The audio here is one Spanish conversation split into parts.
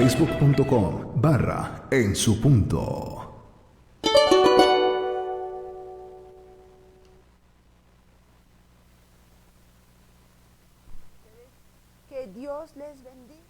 facebook.com/En Su Punto. Que Dios les bendiga.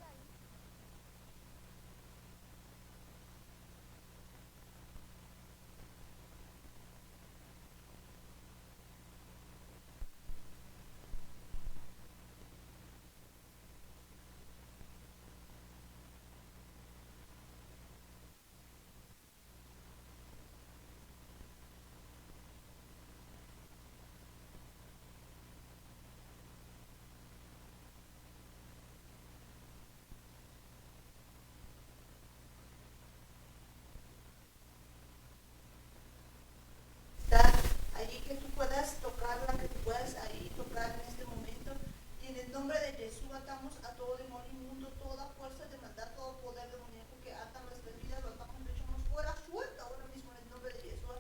Allí que tú puedas tocarla, que tú puedas ahí tocar en este momento. Y en el nombre de Jesús atamos a todo demonio inmundo, toda fuerza de maldad, todo poder demoníaco que ata nuestras vidas, lo atamos, lo echamos fuera, suelta ahora mismo en el nombre de Jesús.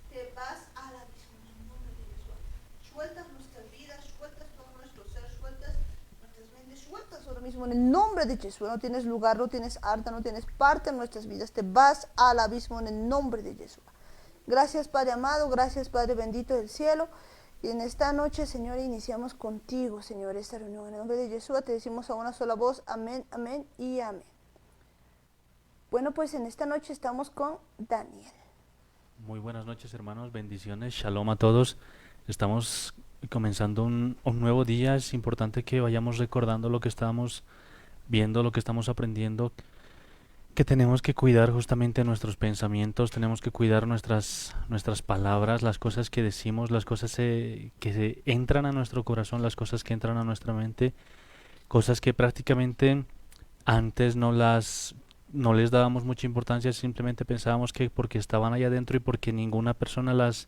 Te vas a la misma en el nombre de Jesús. Sueltas nuestras vidas, sueltas todo nuestro ser, sueltas nuestras mentes, sueltas ahora mismo en el nombre de Jesús. No tienes lugar, no tienes harta, no tienes parte en nuestras vidas. Te vas al abismo en el nombre de Jesús. Gracias, Padre amado, gracias, Padre bendito del cielo. Y en esta noche, Señor, iniciamos contigo, Señor, esta reunión. En el nombre de Jesús te decimos a una sola voz, amén, amén y amén. Bueno, pues en esta noche estamos con Daniel. Muy buenas noches, hermanos, bendiciones, shalom a todos. Estamos comenzando un nuevo día. Es importante que vayamos recordando lo que estamos viendo, lo que estamos aprendiendo, que tenemos que cuidar justamente nuestros pensamientos, tenemos que cuidar nuestras palabras, las cosas que decimos, las cosas que entran a nuestro corazón, las cosas que entran a nuestra mente, cosas que prácticamente antes no les dábamos mucha importancia, simplemente pensábamos que porque estaban allá adentro y porque ninguna persona las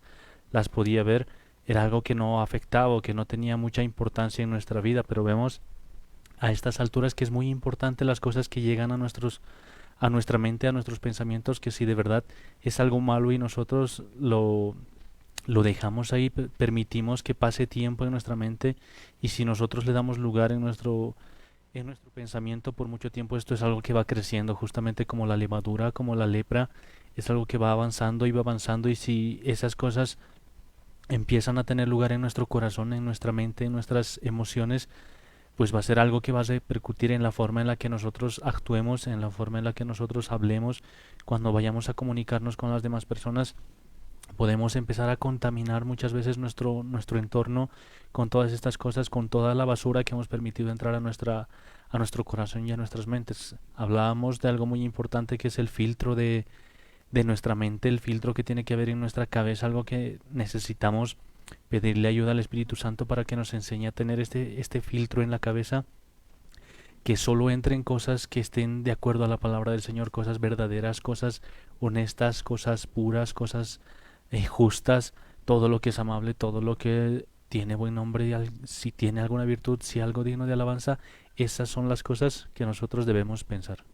podía ver, era algo que no afectaba o que no tenía mucha importancia en nuestra vida, pero vemos a estas alturas que es muy importante las cosas que llegan a nuestra mente, a nuestros pensamientos, que si de verdad es algo malo y nosotros lo dejamos ahí, permitimos que pase tiempo en nuestra mente, y si nosotros le damos lugar en nuestro pensamiento por mucho tiempo, esto es algo que va creciendo, justamente como la levadura, como la lepra, es algo que va avanzando y va avanzando, y si esas cosas empiezan a tener lugar en nuestro corazón, en nuestra mente, en nuestras emociones, pues va a ser algo que va a repercutir en la forma en la que nosotros actuemos, en la forma en la que nosotros hablemos. Cuando vayamos a comunicarnos con las demás personas, podemos empezar a contaminar muchas veces nuestro entorno con todas estas cosas, con toda la basura que hemos permitido entrar a nuestro corazón y a nuestras mentes. Hablábamos de algo muy importante, que es el filtro de nuestra mente, el filtro que tiene que haber en nuestra cabeza, algo que necesitamos pedirle ayuda al Espíritu Santo para que nos enseñe a tener este filtro en la cabeza, que solo entren cosas que estén de acuerdo a la palabra del Señor, cosas verdaderas, cosas honestas, cosas puras, cosas justas, todo lo que es amable, todo lo que tiene buen nombre, si tiene alguna virtud, si algo digno de alabanza, esas son las cosas que nosotros debemos pensar.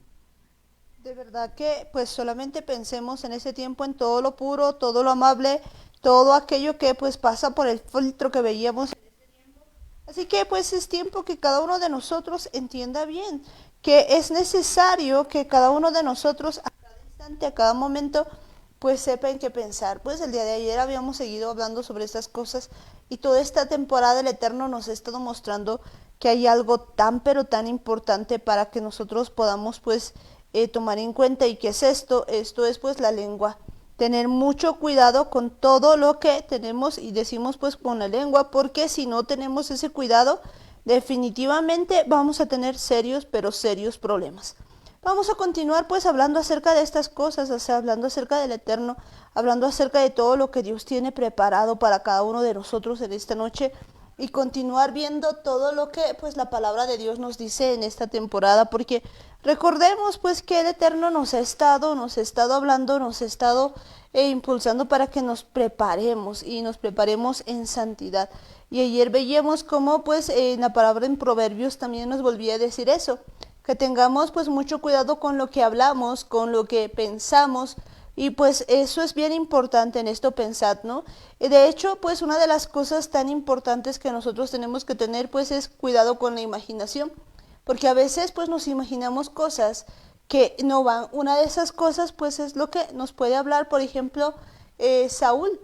De verdad que pues solamente pensemos en ese tiempo en todo lo puro, todo lo amable, todo aquello que pues pasa por el filtro que veíamos. Así que pues es tiempo que cada uno de nosotros entienda bien que es necesario que cada uno de nosotros a cada instante, a cada momento, pues sepa en qué pensar. Pues el día de ayer habíamos seguido hablando sobre estas cosas, y toda esta temporada el Eterno nos ha estado mostrando que hay algo tan pero tan importante para que nosotros podamos pues tomar en cuenta. ¿Y qué es esto? Esto es pues la lengua. Tener mucho cuidado con todo lo que tenemos y decimos pues con la lengua, porque si no tenemos ese cuidado, definitivamente vamos a tener serios pero serios problemas. Vamos a continuar pues hablando acerca de estas cosas, o sea, hablando acerca del Eterno, hablando acerca de todo lo que Dios tiene preparado para cada uno de nosotros en esta noche, y continuar viendo todo lo que pues la palabra de Dios nos dice en esta temporada, porque recordemos pues que el Eterno nos ha estado hablando, nos ha estado impulsando para que nos preparemos y nos preparemos en santidad. Y ayer veíamos cómo pues en la palabra en Proverbios también nos volvía a decir eso, que tengamos pues mucho cuidado con lo que hablamos, con lo que pensamos. Y pues eso es bien importante en esto, pensad, ¿no? De hecho, pues una de las cosas tan importantes que nosotros tenemos que tener pues es cuidado con la imaginación, porque a veces pues nos imaginamos cosas que no van. Una de esas cosas pues es lo que nos puede hablar, por ejemplo, Saúl.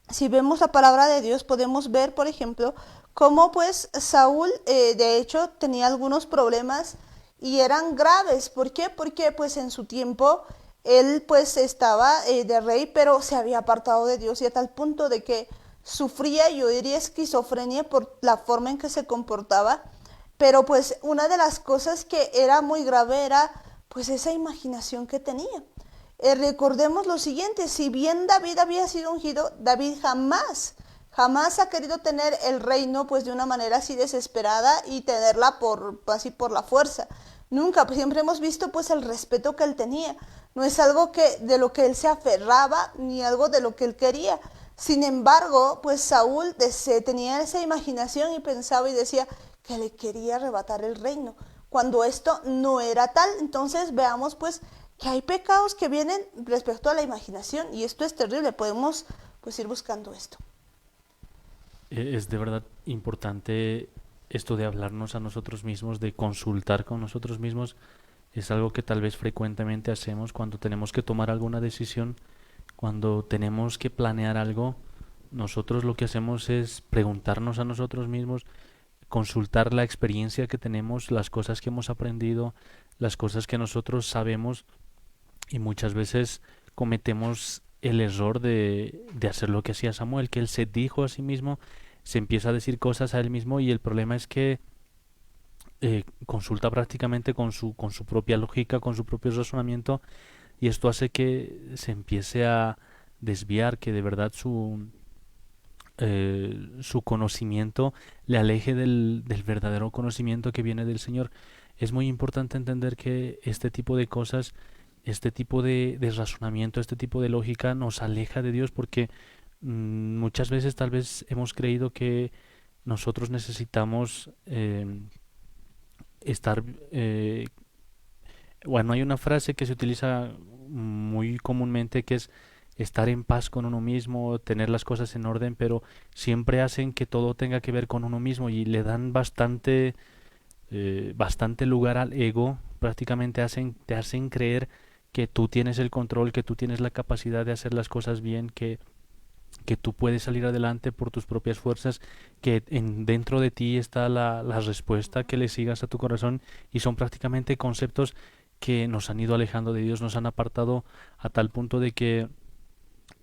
Si vemos la palabra de Dios, podemos ver, por ejemplo, cómo pues Saúl de hecho tenía algunos problemas y eran graves. ¿Por qué? Porque pues en su tiempo él pues estaba de rey, pero se había apartado de Dios y a tal punto de que sufría, yo diría, esquizofrenia por la forma en que se comportaba. Pero pues una de las cosas que era muy grave era pues esa imaginación que tenía. Recordemos lo siguiente, si bien David había sido ungido, David jamás ha querido tener el reino pues de una manera así desesperada y tenerla así por la fuerza. Nunca, pues, siempre hemos visto pues el respeto que él tenía. No es algo que de lo que él se aferraba ni algo de lo que él quería. Sin embargo, pues Saúl tenía esa imaginación y pensaba y decía que le quería arrebatar el reino, cuando esto no era tal. Entonces veamos pues que hay pecados que vienen respecto a la imaginación y esto es terrible. Podemos pues ir buscando esto. Es de verdad importante esto de hablarnos a nosotros mismos, de consultar con nosotros mismos. Es algo que tal vez frecuentemente hacemos cuando tenemos que tomar alguna decisión, cuando tenemos que planear algo. Nosotros lo que hacemos es preguntarnos a nosotros mismos, consultar la experiencia que tenemos, las cosas que hemos aprendido, las cosas que nosotros sabemos, y muchas veces cometemos el error de hacer lo que hacía Samuel, que él se dijo a sí mismo, se empieza a decir cosas a él mismo, y el problema es que consulta prácticamente con su propia lógica, con su propio razonamiento, y esto hace que se empiece a desviar, que de verdad su conocimiento le aleje del verdadero conocimiento que viene del Señor. Es muy importante entender que este tipo de cosas, este tipo de razonamiento, este tipo de lógica nos aleja de Dios, porque muchas veces tal vez hemos creído que nosotros necesitamos estar... bueno, hay una frase que se utiliza muy comúnmente, que es estar en paz con uno mismo, tener las cosas en orden, pero siempre hacen que todo tenga que ver con uno mismo y le dan bastante lugar al ego. Prácticamente te hacen creer que tú tienes el control, que tú tienes la capacidad de hacer las cosas bien, que tú puedes salir adelante por tus propias fuerzas, que dentro de ti está la respuesta, que le sigas a tu corazón, y son prácticamente conceptos que nos han ido alejando de Dios, nos han apartado a tal punto de que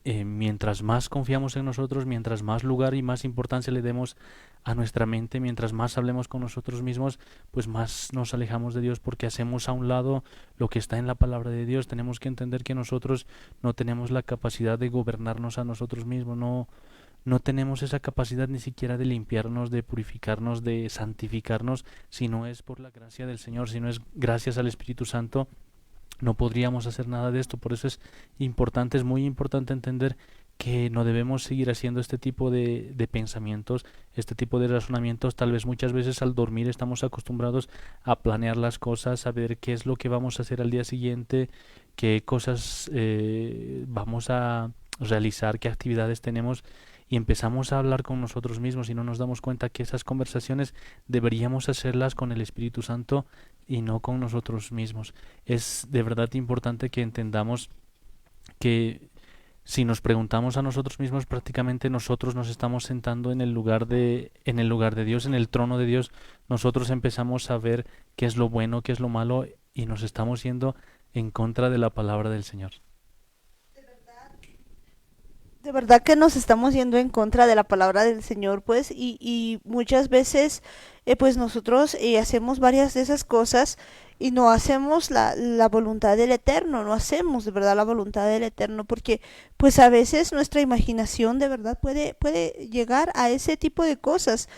mientras más confiamos en nosotros, mientras más lugar y más importancia le demos a nuestra mente, mientras más hablemos con nosotros mismos, pues más nos alejamos de Dios, porque hacemos a un lado lo que está en la palabra de Dios. Tenemos que entender que nosotros no tenemos la capacidad de gobernarnos a nosotros mismos, no tenemos esa capacidad ni siquiera de limpiarnos, de purificarnos, de santificarnos, si no es por la gracia del Señor, si no es gracias al Espíritu Santo. No podríamos hacer nada de esto. Por eso es importante, es muy importante entender que no debemos seguir haciendo este tipo de pensamientos, este tipo de razonamientos. Tal vez muchas veces al dormir estamos acostumbrados a planear las cosas, a ver qué es lo que vamos a hacer al día siguiente, qué cosas vamos a realizar, qué actividades tenemos, y empezamos a hablar con nosotros mismos y no nos damos cuenta que esas conversaciones deberíamos hacerlas con el Espíritu Santo y no con nosotros mismos. Es de verdad importante que entendamos que si nos preguntamos a nosotros mismos, prácticamente nosotros nos estamos sentando en el lugar de Dios, en el trono de Dios. Nosotros empezamos a ver qué es lo bueno, qué es lo malo, y nos estamos yendo en contra de la palabra del Señor. De verdad que nos estamos yendo en contra de la palabra del Señor, pues, y muchas veces, pues nosotros hacemos varias de esas cosas y no hacemos la voluntad del Eterno, no hacemos de verdad la voluntad del Eterno, porque pues a veces nuestra imaginación de verdad puede llegar a ese tipo de cosas.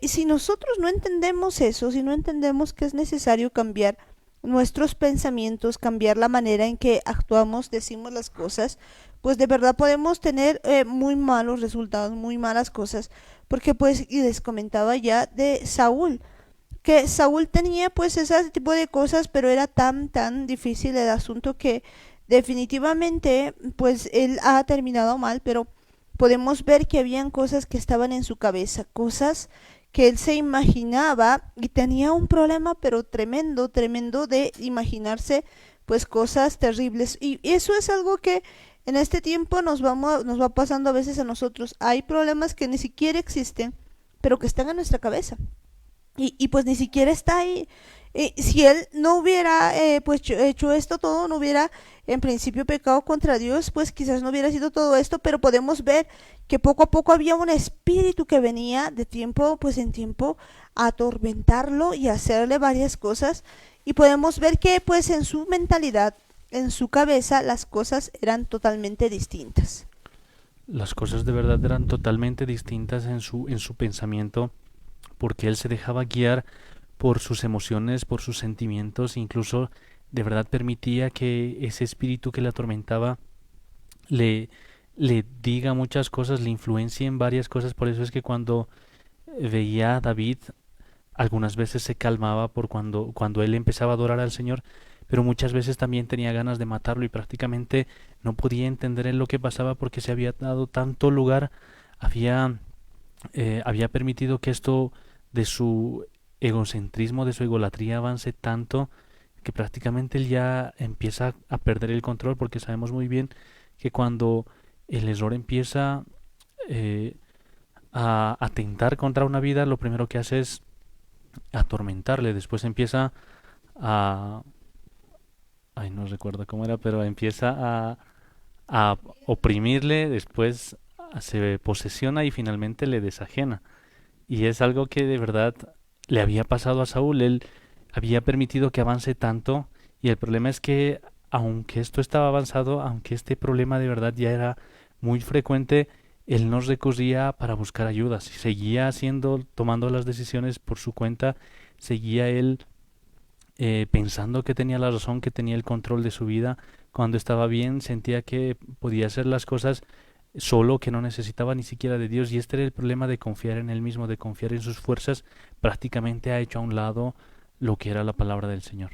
Y si nosotros no entendemos eso, si no entendemos que es necesario cambiar nuestros pensamientos, cambiar la manera en que actuamos, decimos las cosas, pues de verdad podemos tener muy malos resultados, muy malas cosas, porque pues, y les comentaba ya de Saúl, que Saúl tenía pues ese tipo de cosas, pero era tan difícil el asunto que definitivamente pues él ha terminado mal, pero podemos ver que habían cosas que estaban en su cabeza, cosas que él se imaginaba y tenía un problema pero tremendo, tremendo de imaginarse pues cosas terribles. Y eso es algo que en este tiempo nos va pasando a veces a nosotros. Hay problemas que ni siquiera existen, pero que están en nuestra cabeza. Y pues ni siquiera está ahí. Si él no hubiera pues hecho esto todo, no hubiera en principio pecado contra Dios, pues quizás no hubiera sido todo esto, pero podemos ver que poco a poco había un espíritu que venía de tiempo pues en tiempo a atormentarlo y a hacerle varias cosas, y podemos ver que pues en su mentalidad, en su cabeza, las cosas eran totalmente distintas. Las cosas de verdad eran totalmente distintas en su pensamiento, porque él se dejaba guiar por sus emociones, por sus sentimientos, incluso de verdad permitía que ese espíritu que le atormentaba le, le diga muchas cosas, le influencie en varias cosas. Por eso es que cuando veía a David, algunas veces se calmaba por cuando él empezaba a adorar al Señor, pero muchas veces también tenía ganas de matarlo y prácticamente no podía entender en lo que pasaba porque se había dado tanto lugar, había, había permitido que esto de su egocentrismo, de su egolatría avance tanto que prácticamente él ya empieza a perder el control, porque sabemos muy bien que cuando el error empieza eh, a atentar contra una vida, lo primero que hace es atormentarle, después empieza a... Ay, no recuerdo cómo era, pero empieza a oprimirle, después se posesiona y finalmente le desajena. Y es algo que de verdad le había pasado a Saúl. Él había permitido que avance tanto, y el problema es que aunque esto estaba avanzado, aunque este problema de verdad ya era muy frecuente, él no recurría para buscar ayuda. Si seguía haciendo, tomando las decisiones por su cuenta, seguía él pensando que tenía la razón, que tenía el control de su vida. Cuando estaba bien, sentía que podía hacer las cosas solo, que no necesitaba ni siquiera de Dios. Y este era el problema de confiar en él mismo, de confiar en sus fuerzas. Prácticamente ha hecho a un lado lo que era la palabra del Señor.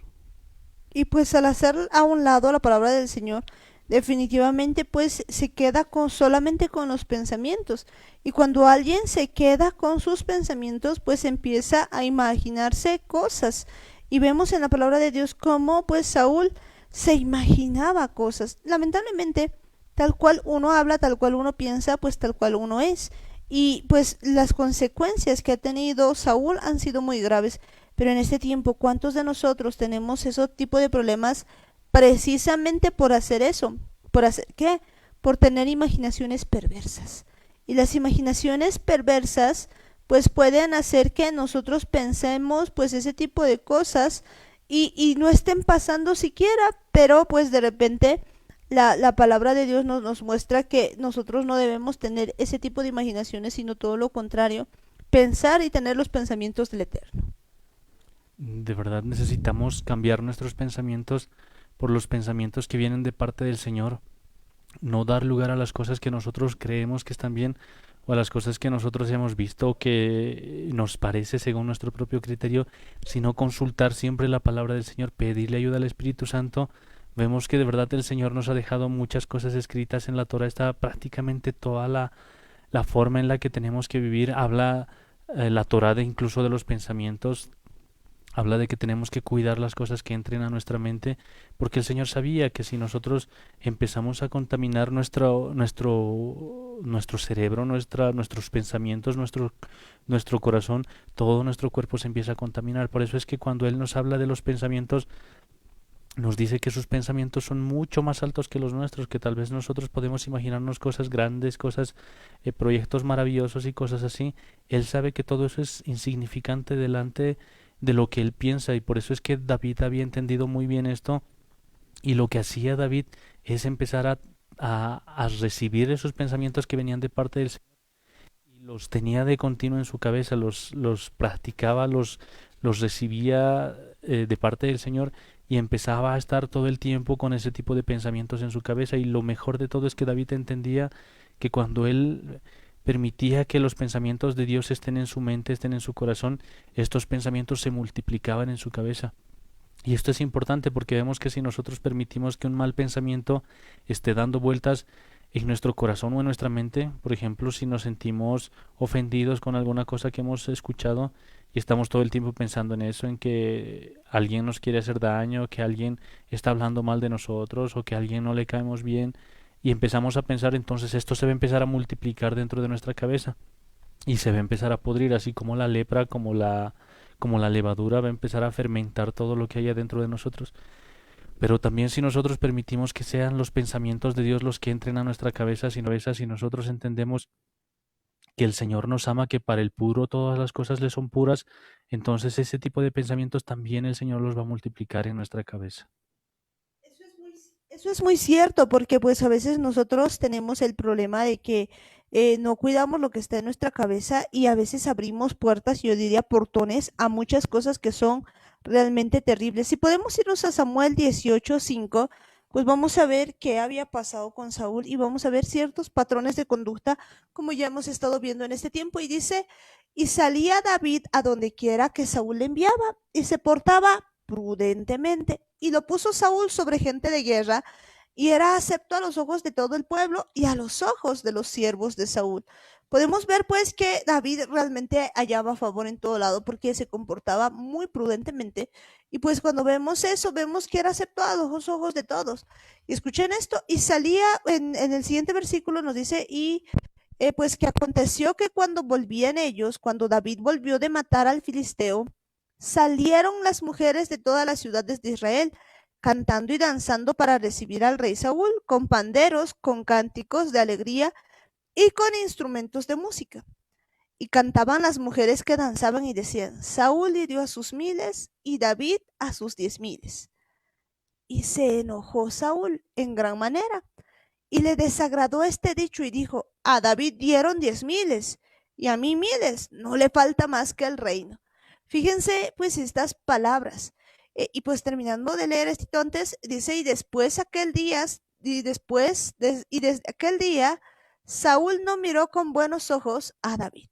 Y pues al hacer a un lado la palabra del Señor, definitivamente pues se queda con solamente con los pensamientos. Y cuando alguien se queda con sus pensamientos, pues empieza a imaginarse cosas. Y vemos en la palabra de Dios cómo pues Saúl se imaginaba cosas. Lamentablemente, tal cual uno habla, tal cual uno piensa, pues tal cual uno es. Y pues las consecuencias que ha tenido Saúl han sido muy graves. Pero en este tiempo, ¿cuántos de nosotros tenemos ese tipo de problemas precisamente por hacer eso? ¿Por hacer qué? Por tener imaginaciones perversas. Y las imaginaciones perversas pues pueden hacer que nosotros pensemos pues ese tipo de cosas y no estén pasando siquiera, pero pues de repente la palabra de Dios nos muestra que nosotros no debemos tener ese tipo de imaginaciones, sino todo lo contrario, pensar y tener los pensamientos del Eterno. De verdad necesitamos cambiar nuestros pensamientos por los pensamientos que vienen de parte del Señor. No dar lugar a las cosas que nosotros creemos que están bien, o a las cosas que nosotros hemos visto o que nos parece según nuestro propio criterio, sino consultar siempre la palabra del Señor, pedirle ayuda al Espíritu Santo. Vemos que de verdad el Señor nos ha dejado muchas cosas escritas en la Torah. Está prácticamente toda la forma en la que tenemos que vivir. Habla la Torah de incluso de los pensamientos. Habla de que tenemos que cuidar las cosas que entren a nuestra mente, porque el Señor sabía que si nosotros empezamos a contaminar nuestro cerebro, nuestros pensamientos, nuestro corazón, todo nuestro cuerpo se empieza a contaminar. Por eso es que cuando Él nos habla de los pensamientos, nos dice que sus pensamientos son mucho más altos que los nuestros, que tal vez nosotros podemos imaginarnos cosas grandes, cosas, proyectos maravillosos y cosas así. Él sabe que todo eso es insignificante delante de lo que él piensa, y por eso es que David había entendido muy bien esto, y lo que hacía David es empezar a recibir esos pensamientos que venían de parte del Señor, y los tenía de continuo en su cabeza, los practicaba, los recibía de parte del Señor, y empezaba a estar todo el tiempo con ese tipo de pensamientos en su cabeza. Y lo mejor de todo es que David entendía que cuando él permitía que los pensamientos de Dios estén en su mente, estén en su corazón, estos pensamientos se multiplicaban en su cabeza. Y esto es importante porque vemos que si nosotros permitimos que un mal pensamiento esté dando vueltas en nuestro corazón o en nuestra mente, por ejemplo, si nos sentimos ofendidos con alguna cosa que hemos escuchado y estamos todo el tiempo pensando en eso, en que alguien nos quiere hacer daño, que alguien está hablando mal de nosotros o que a alguien no le caemos bien y empezamos a pensar, entonces esto se va a empezar a multiplicar dentro de nuestra cabeza y se va a empezar a podrir, así como la lepra, como la levadura va a empezar a fermentar todo lo que haya dentro de nosotros. Pero también si nosotros permitimos que sean los pensamientos de Dios los que entren a nuestra cabeza, si nosotros entendemos que el Señor nos ama, que para el puro todas las cosas le son puras, entonces ese tipo de pensamientos también el Señor los va a multiplicar en nuestra cabeza. Eso es muy, eso es muy cierto, porque pues a veces nosotros tenemos el problema de que no cuidamos lo que está en nuestra cabeza y a veces abrimos puertas, yo diría portones, a muchas cosas que son realmente terribles. Si podemos irnos a Samuel 18:5, pues vamos a ver qué había pasado con Saúl y vamos a ver ciertos patrones de conducta como ya hemos estado viendo en este tiempo. Y dice, y salía David a donde quiera que Saúl le enviaba y se portaba prudentemente, y lo puso Saúl sobre gente de guerra, y era acepto a los ojos de todo el pueblo y a los ojos de los siervos de Saúl. Podemos ver pues que David realmente hallaba favor en todo lado porque se comportaba muy prudentemente, y pues cuando vemos eso vemos que era aceptado a los ojos de todos. Y escuchen esto, y salía en el siguiente versículo nos dice, y pues que aconteció que cuando volvían ellos, cuando David volvió de matar al filisteo, salieron las mujeres de todas las ciudades de Israel, cantando y danzando para recibir al rey Saúl, con panderos, con cánticos de alegría y con instrumentos de música. Y cantaban las mujeres que danzaban y decían, Saúl hirió a sus miles y David a sus 10,000. Y se enojó Saúl en gran manera y le desagradó este dicho y dijo, a David dieron 10,000 y a mí miles, no le falta más que el reino. Fíjense pues estas palabras. Y pues terminando de leer esto antes, dice, y después aquel día, y desde aquel día, Saúl no miró con buenos ojos a David.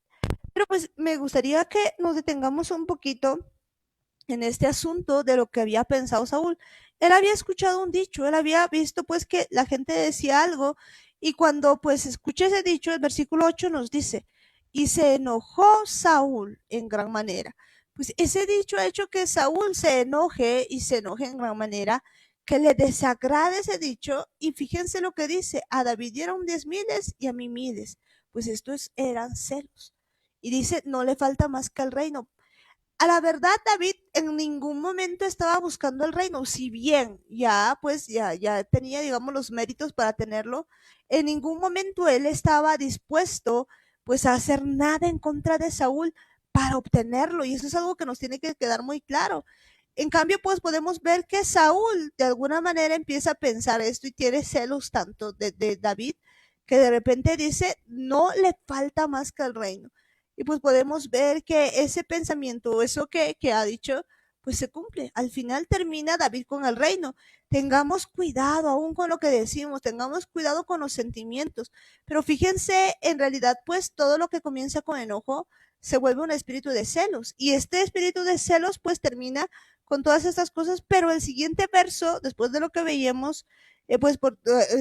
Pero pues me gustaría que nos detengamos un poquito en este asunto de lo que había pensado Saúl. Él había escuchado un dicho, él había visto pues que la gente decía algo, y cuando pues escucha ese dicho, el versículo 8 nos dice, y se enojó Saúl en gran manera. Pues ese dicho ha hecho que Saúl se enoje y se enoje en gran manera, que le desagrade ese dicho, y fíjense lo que dice, a David dieron 10,000 y a mí miles. Pues estos eran celos. Y dice, no le falta más que el reino. A la verdad, David en ningún momento estaba buscando el reino, si bien ya, pues ya tenía, digamos, los méritos para tenerlo, en ningún momento él estaba dispuesto, pues, a hacer nada en contra de Saúl para obtenerlo, y eso es algo que nos tiene que quedar muy claro. En cambio, pues podemos ver que Saúl de alguna manera empieza a pensar esto y tiene celos tanto de David, que de repente dice, no le falta más que el reino. Y pues podemos ver que ese pensamiento, eso que ha dicho, pues se cumple. Al final termina David con el reino. Tengamos cuidado aún con lo que decimos, tengamos cuidado con los sentimientos. Pero fíjense, en realidad, pues todo lo que comienza con enojo se vuelve un espíritu de celos. Y este espíritu de celos, pues termina con todas estas cosas. Pero el siguiente verso, después de lo que veíamos,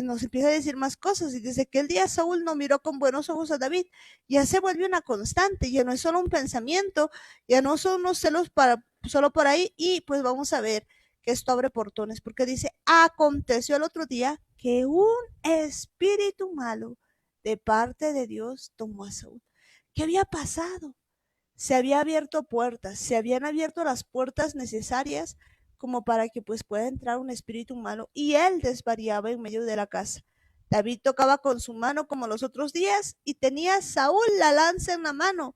nos empieza a decir más cosas. Y dice que el día Saúl no miró con buenos ojos a David, ya se vuelve una constante, ya no es solo un pensamiento, ya no son unos celos para, solo por ahí, y pues vamos a ver que esto abre portones, porque dice, aconteció el otro día que un espíritu malo de parte de Dios tomó a Saúl. ¿Qué había pasado? Se había abierto puertas, se habían abierto las puertas necesarias como para que pues pueda entrar un espíritu malo, y él desvariaba en medio de la casa. David tocaba con su mano como los otros días y tenía Saúl la lanza en la mano.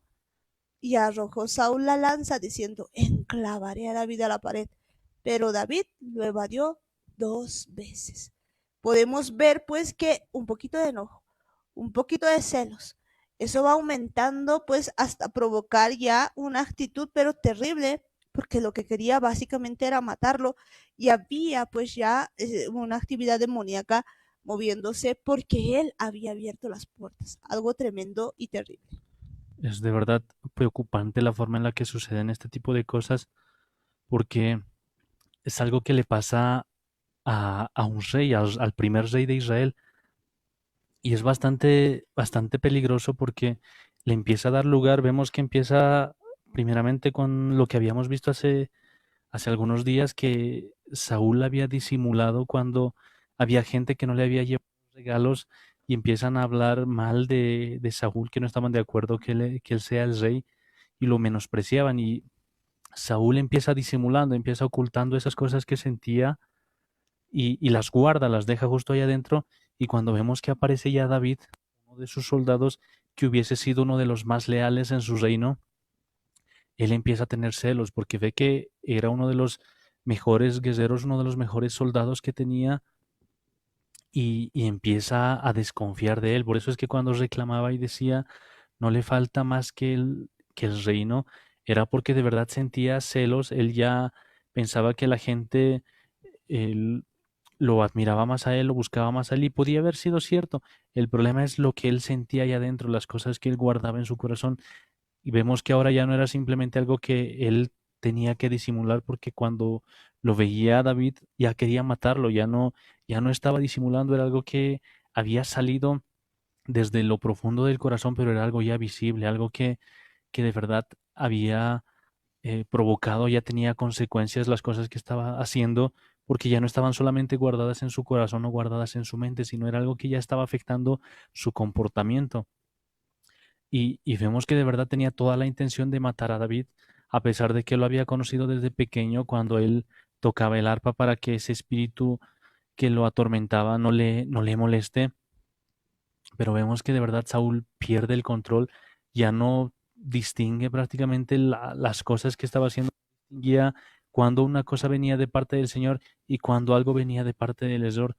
Y arrojó Saúl la lanza diciendo, enclavaré a David a la pared. Pero David lo evadió 2 veces. Podemos ver pues que un poquito de enojo, un poquito de celos, eso va aumentando pues hasta provocar ya una actitud pero terrible, porque lo que quería básicamente era matarlo, y había pues ya una actividad demoníaca moviéndose porque él había abierto las puertas, algo tremendo y terrible. Es de verdad preocupante la forma en la que suceden este tipo de cosas porque es algo que le pasa a un rey, al primer rey de Israel. y es bastante peligroso porque le empieza a dar lugar, vemos que empieza primeramente con lo que habíamos visto hace algunos días, que Saúl había disimulado cuando había gente que no le había llevado regalos y empiezan a hablar mal de Saúl, que no estaban de acuerdo que él sea el rey y lo menospreciaban. Y Saúl empieza disimulando, empieza ocultando esas cosas que sentía y las guarda, las deja justo ahí adentro. Y cuando vemos que aparece ya David, uno de sus soldados, que hubiese sido uno de los más leales en su reino, él empieza a tener celos porque ve que era uno de los mejores guerreros, uno de los mejores soldados que tenía y empieza a desconfiar de él. Por eso es que cuando reclamaba y decía, no le falta más que el reino, era porque de verdad sentía celos. Él ya pensaba que la gente él, lo admiraba más a él, lo buscaba más a él y podía haber sido cierto. El problema es lo que él sentía ahí adentro, las cosas que él guardaba en su corazón. Y vemos que ahora ya no era simplemente algo que él tenía que disimular porque cuando lo veía a David ya quería matarlo, ya no estaba disimulando, era algo que había salido desde lo profundo del corazón, pero era algo ya visible, algo que de verdad había provocado, ya tenía consecuencias las cosas que estaba haciendo, porque ya no estaban solamente guardadas en su corazón o guardadas en su mente, sino era algo que ya estaba afectando su comportamiento. Y vemos que de verdad tenía toda la intención de matar a David, a pesar de que lo había conocido desde pequeño cuando él tocaba el arpa para que ese espíritu que lo atormentaba no le moleste. Pero vemos que de verdad Saúl pierde el control, ya no distingue prácticamente las cosas que estaba haciendo, distinguía cuando una cosa venía de parte del Señor y cuando algo venía de parte del error.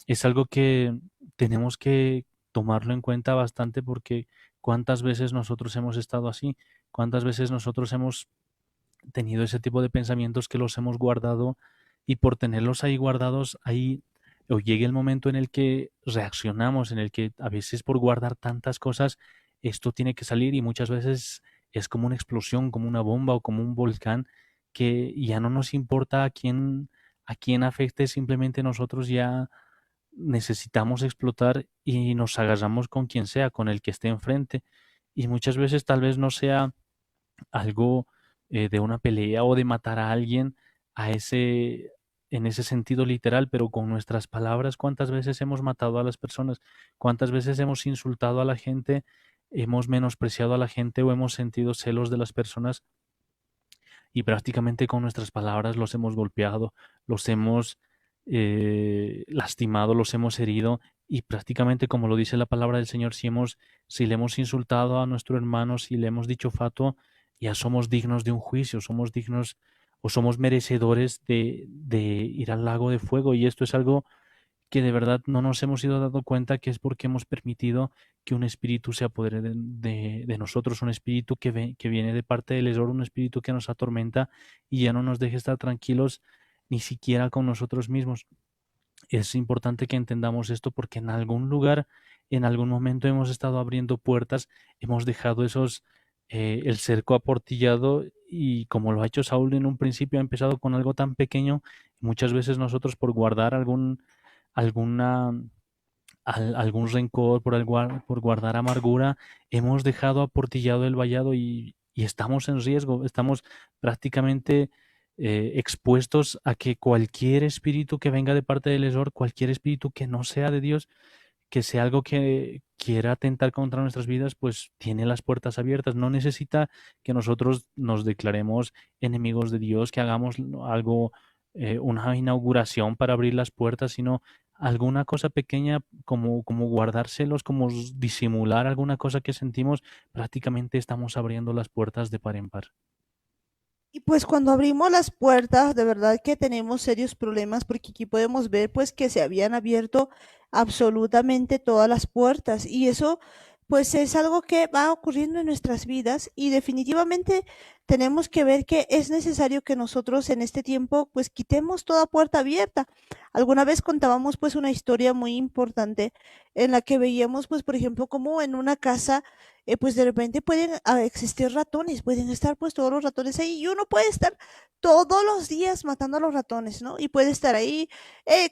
Es algo que tenemos que tomarlo en cuenta bastante porque cuántas veces nosotros hemos estado así, cuántas veces nosotros hemos tenido ese tipo de pensamientos que los hemos guardado y por tenerlos ahí guardados, ahí o llegue el momento en el que reaccionamos, en el que a veces por guardar tantas cosas, esto tiene que salir y muchas veces es como una explosión, como una bomba o como un volcán que ya no nos importa a quién afecte, simplemente nosotros ya necesitamos explotar y nos agarramos con quien sea, con el que esté enfrente. Y muchas veces tal vez no sea algo de una pelea o de matar a alguien en ese sentido literal, pero con nuestras palabras, ¿cuántas veces hemos matado a las personas? ¿Cuántas veces hemos insultado a la gente? ¿Hemos menospreciado a la gente o hemos sentido celos de las personas? Y prácticamente con nuestras palabras los hemos golpeado, los hemos lastimado, los hemos herido y prácticamente como lo dice la palabra del Señor, si le hemos insultado a nuestro hermano, si le hemos dicho fatuo, ya somos dignos de un juicio, somos dignos o somos merecedores de ir al lago de fuego y esto es algo que de verdad no nos hemos ido dando cuenta que es porque hemos permitido que un espíritu se apodere de nosotros, un espíritu que viene de parte del error, un espíritu que nos atormenta y ya no nos deje estar tranquilos ni siquiera con nosotros mismos. Es importante que entendamos esto porque en algún lugar, en algún momento hemos estado abriendo puertas, hemos dejado el cerco aportillado y como lo ha hecho Saúl en un principio, ha empezado con algo tan pequeño, muchas veces nosotros por guardar alguna, algún rencor, por guardar amargura, hemos dejado aportillado el vallado y estamos en riesgo, estamos prácticamente expuestos a que cualquier espíritu que venga de parte del error, cualquier espíritu que no sea de Dios, que sea algo que quiera atentar contra nuestras vidas, pues tiene las puertas abiertas. No necesita que nosotros nos declaremos enemigos de Dios, que hagamos algo, una inauguración para abrir las puertas, sino alguna cosa pequeña como guardárselos, como disimular alguna cosa que sentimos, prácticamente estamos abriendo las puertas de par en par. Y pues cuando abrimos las puertas, de verdad que tenemos serios problemas porque aquí podemos ver pues que se habían abierto absolutamente todas las puertas y eso pues es algo que va ocurriendo en nuestras vidas y definitivamente tenemos que ver que es necesario que nosotros en este tiempo pues quitemos toda puerta abierta. Alguna vez contábamos pues una historia muy importante en la que veíamos pues por ejemplo como en una casa pues de repente pueden existir ratones, pueden estar pues todos los ratones ahí y uno puede estar todos los días matando a los ratones, ¿no? Y puede estar ahí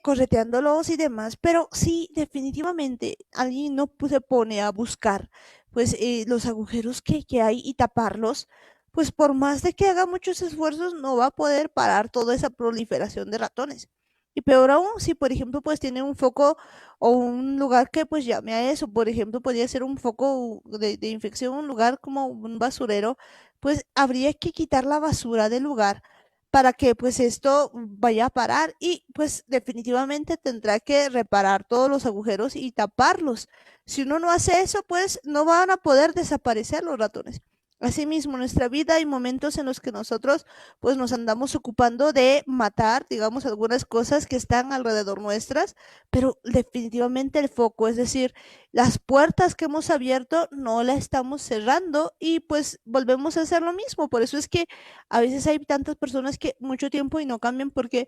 correteándolos y demás, pero sí, definitivamente alguien no se pone a buscar pues los agujeros que hay y taparlos, pues por más de que haga muchos esfuerzos no va a poder parar toda esa proliferación de ratones. Y peor aún, si por ejemplo pues tiene un foco o un lugar que pues llame a eso, por ejemplo podría ser un foco de infección, un lugar como un basurero, pues habría que quitar la basura del lugar para que pues esto vaya a parar y pues definitivamente tendrá que reparar todos los agujeros y taparlos. Si uno no hace eso, pues no van a poder desaparecer los ratones. Asimismo, en nuestra vida hay momentos en los que nosotros pues nos andamos ocupando de matar, digamos, algunas cosas que están alrededor nuestras, pero definitivamente el foco, es decir, las puertas que hemos abierto no las estamos cerrando y pues volvemos a hacer lo mismo. Por eso es que a veces hay tantas personas que mucho tiempo y no cambian porque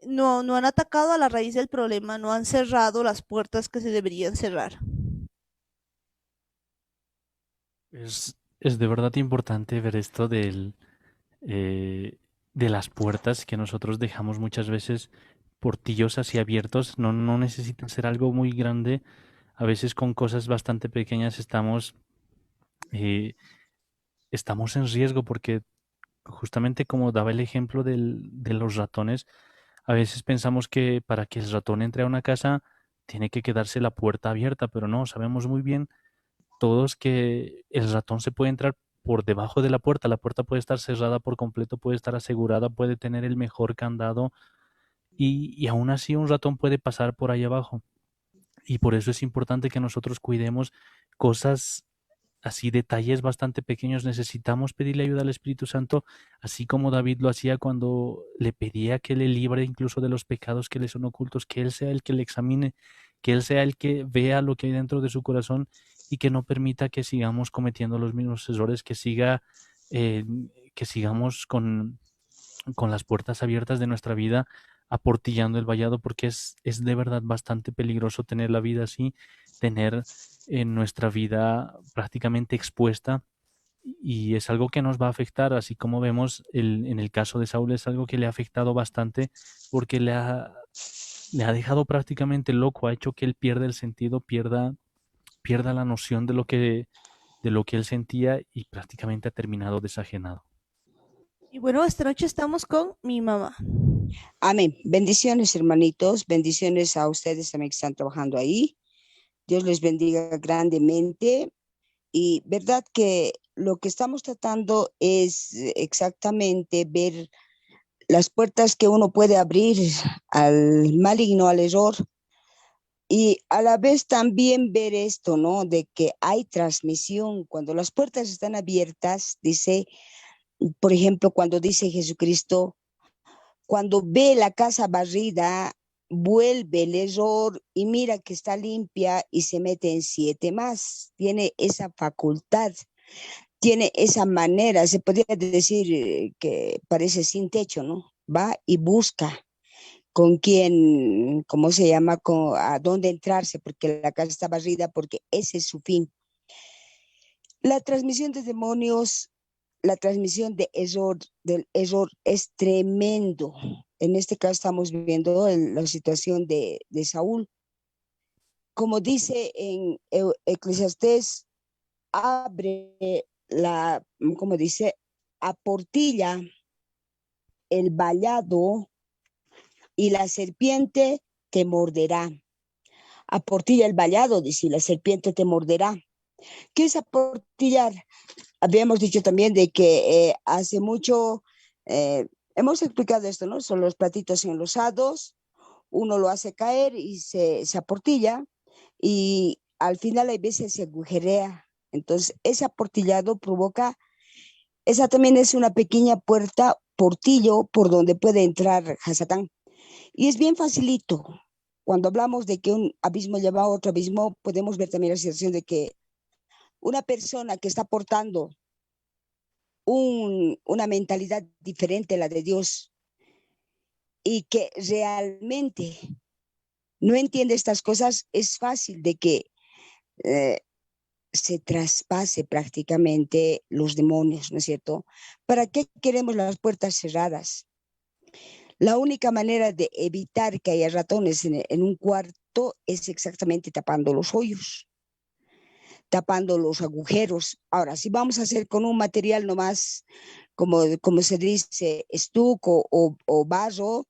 no han atacado a la raíz del problema, no han cerrado las puertas que se deberían cerrar. Es de verdad importante ver esto eh, de las puertas que nosotros dejamos muchas veces portillos así abiertos. No necesitan ser algo muy grande. A veces con cosas bastante pequeñas eh, estamos en riesgo porque justamente como daba el ejemplo de los ratones, a veces pensamos que para que el ratón entre a una casa tiene que quedarse la puerta abierta, pero no, sabemos muy bien todos que el ratón se puede entrar por debajo de la puerta puede estar cerrada por completo, puede estar asegurada, puede tener el mejor candado y aún así un ratón puede pasar por ahí abajo. Y por eso es importante que nosotros cuidemos cosas así, detalles bastante pequeños. Necesitamos pedirle ayuda al Espíritu Santo, así como David lo hacía cuando le pedía que le libre incluso de los pecados que le son ocultos, que Él sea el que le examine, que Él sea el que vea lo que hay dentro de su corazón y que no permita que sigamos cometiendo los mismos errores, eh, que sigamos con las puertas abiertas de nuestra vida, aportillando el vallado, porque es de verdad bastante peligroso tener la vida así, tener en nuestra vida prácticamente expuesta y es algo que nos va a afectar, así como vemos en el caso de Saúl es algo que le ha afectado bastante porque le ha dejado prácticamente loco, ha hecho que él pierda el sentido, pierda la noción de lo que él sentía y prácticamente ha terminado desajenado. Y bueno, esta noche estamos con mi mamá. Amén. Bendiciones, hermanitos. Bendiciones a ustedes también que están trabajando ahí. Dios les bendiga grandemente. Y verdad que lo que estamos tratando es exactamente ver las puertas que uno puede abrir al maligno, al error. Y a la vez también ver esto, ¿no? De que hay transmisión. Cuando las puertas están abiertas, dice, por ejemplo, cuando dice Jesucristo, cuando ve la casa barrida, vuelve el error y mira que está limpia y se mete en 7 más. Tiene esa facultad, tiene esa manera, se podría decir que parece sin techo, ¿no? Va y busca con quién, ¿cómo se llama? A dónde entrarse, porque la casa está barrida, porque ese es su fin. La transmisión de demonios, la transmisión del error es tremendo. En este caso estamos viendo la situación de Saúl. Como dice en Eclesiastés, abre como dice, aportilla el vallado y la serpiente te morderá. Aportilla el vallado, dice, y la serpiente te morderá. ¿Qué es aportillar? Habíamos dicho también de que hace mucho, hemos explicado esto, ¿no? Son los platitos enlosados, uno lo hace caer y se aportilla y al final hay veces se agujerea. Entonces, ese aportillado provoca, esa también es una pequeña puerta, portillo, por donde puede entrar Hasatán. Y es bien facilito. Cuando hablamos de que un abismo lleva a otro abismo, podemos ver también la situación de que una persona que está portando una mentalidad diferente a la de Dios y que realmente no entiende estas cosas, es fácil de que eh, se traspase prácticamente los demonios, ¿no es cierto? ¿Para qué queremos las puertas cerradas? La única manera de evitar que haya ratones en un cuarto es exactamente tapando los hoyos, tapando los agujeros. Ahora, si vamos a hacer con un material nomás, como se dice, estuco o barro,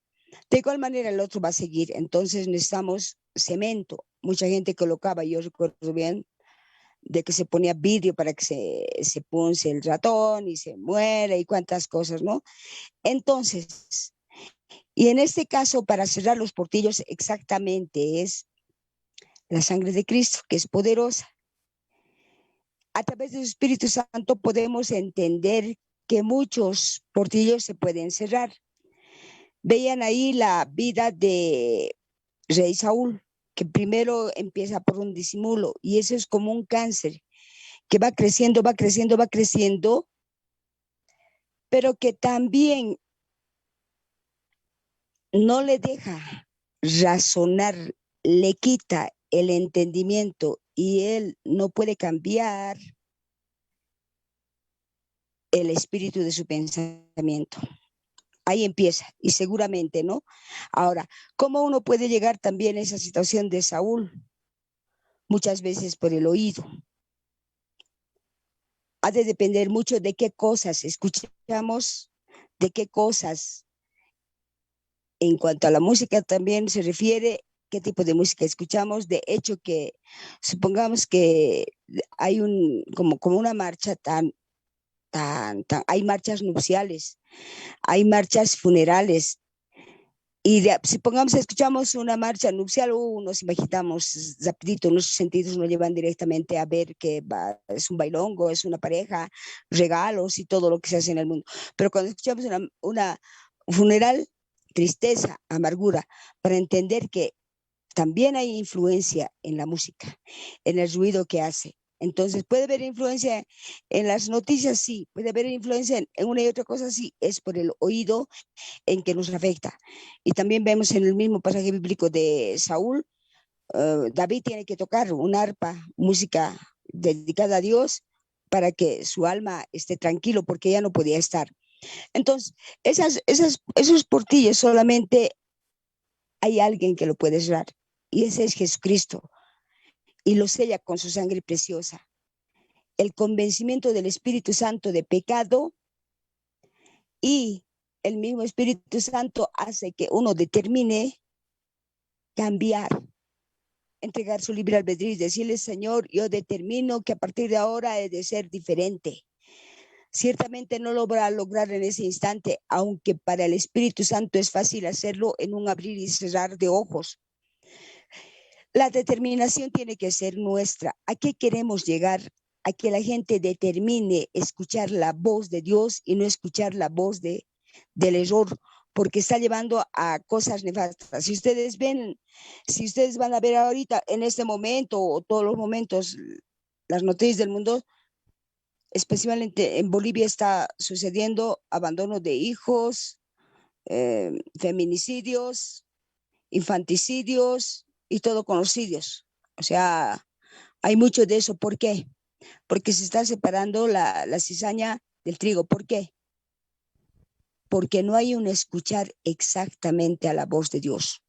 de igual manera el otro va a seguir. Entonces necesitamos cemento. Mucha gente colocaba, yo recuerdo bien, de que se ponía vidrio para que se punce el ratón y se muera y cuantas cosas, ¿no? Entonces, y en este caso, para cerrar los portillos, exactamente es la sangre de Cristo, que es poderosa. A través del Espíritu Santo podemos entender que muchos portillos se pueden cerrar. Vean ahí la vida de Rey Saúl, que primero empieza por un disimulo, y eso es como un cáncer que va creciendo, va creciendo, va creciendo, pero que también no le deja razonar, le quita el entendimiento y él no puede cambiar el espíritu de su pensamiento. Ahí empieza, y seguramente, ¿no? Ahora, ¿cómo uno puede llegar también a esa situación de Saúl? Muchas veces por el oído. Ha de depender mucho de qué cosas escuchamos, de qué cosas. En cuanto a la música también se refiere qué tipo de música escuchamos. De hecho, que supongamos que hay como una marcha hay marchas nupciales, hay marchas funerales. Y supongamos escuchamos una marcha nupcial, nos imaginamos rapidito, nuestros sentidos nos llevan directamente a ver que es un bailongo, es una pareja, regalos y todo lo que se hace en el mundo. Pero cuando escuchamos una funeral, tristeza, amargura, para entender que también hay influencia en la música, en el ruido que hace. Entonces, ¿puede haber influencia en las noticias? Sí. ¿Puede haber influencia en una y otra cosa? Sí. Es por el oído en que nos afecta. Y también vemos en el mismo pasaje bíblico de Saúl, David tiene que tocar un arpa, música dedicada a Dios, para que su alma esté tranquilo, porque ya no podía estar. Entonces, esos portillos solamente hay alguien que lo puede cerrar, y ese es Jesucristo, y lo sella con su sangre preciosa. El convencimiento del Espíritu Santo de pecado, y el mismo Espíritu Santo hace que uno determine cambiar, entregar su libre albedrío y decirle: Señor, yo determino que a partir de ahora he de ser diferente. Ciertamente no lo va a lograr en ese instante, aunque para el Espíritu Santo es fácil hacerlo en un abrir y cerrar de ojos. La determinación tiene que ser nuestra. ¿A qué queremos llegar? A que la gente determine escuchar la voz de Dios y no escuchar la voz del error, porque está llevando a cosas nefastas. Si ustedes van a ver ahorita, en este momento o todos los momentos, las noticias del mundo, especialmente en Bolivia está sucediendo abandono de hijos, feminicidios, infanticidios y todo con los sitios. O sea, hay mucho de eso. ¿Por qué? Porque se está separando la cizaña del trigo. ¿Por qué? Porque no hay un escuchar exactamente a la voz de Dios.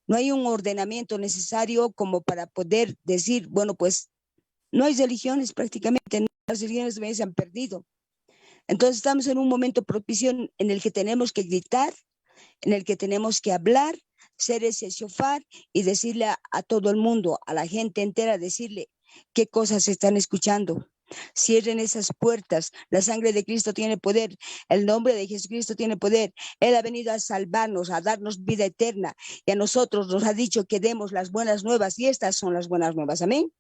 No hay un ordenamiento necesario como para poder decir, bueno, pues no hay religiones prácticamente, las religiones también se han perdido. Entonces estamos en un momento propicio en el que tenemos que gritar, en el que tenemos que hablar, ser ese shofar y decirle a todo el mundo, a la gente entera, decirle qué cosas están escuchando. Cierren esas puertas. La sangre de Cristo tiene poder. El nombre de Jesucristo tiene poder. Él ha venido a salvarnos, a darnos vida eterna. Y a nosotros nos ha dicho que demos las buenas nuevas. Y estas son las buenas nuevas. Amén.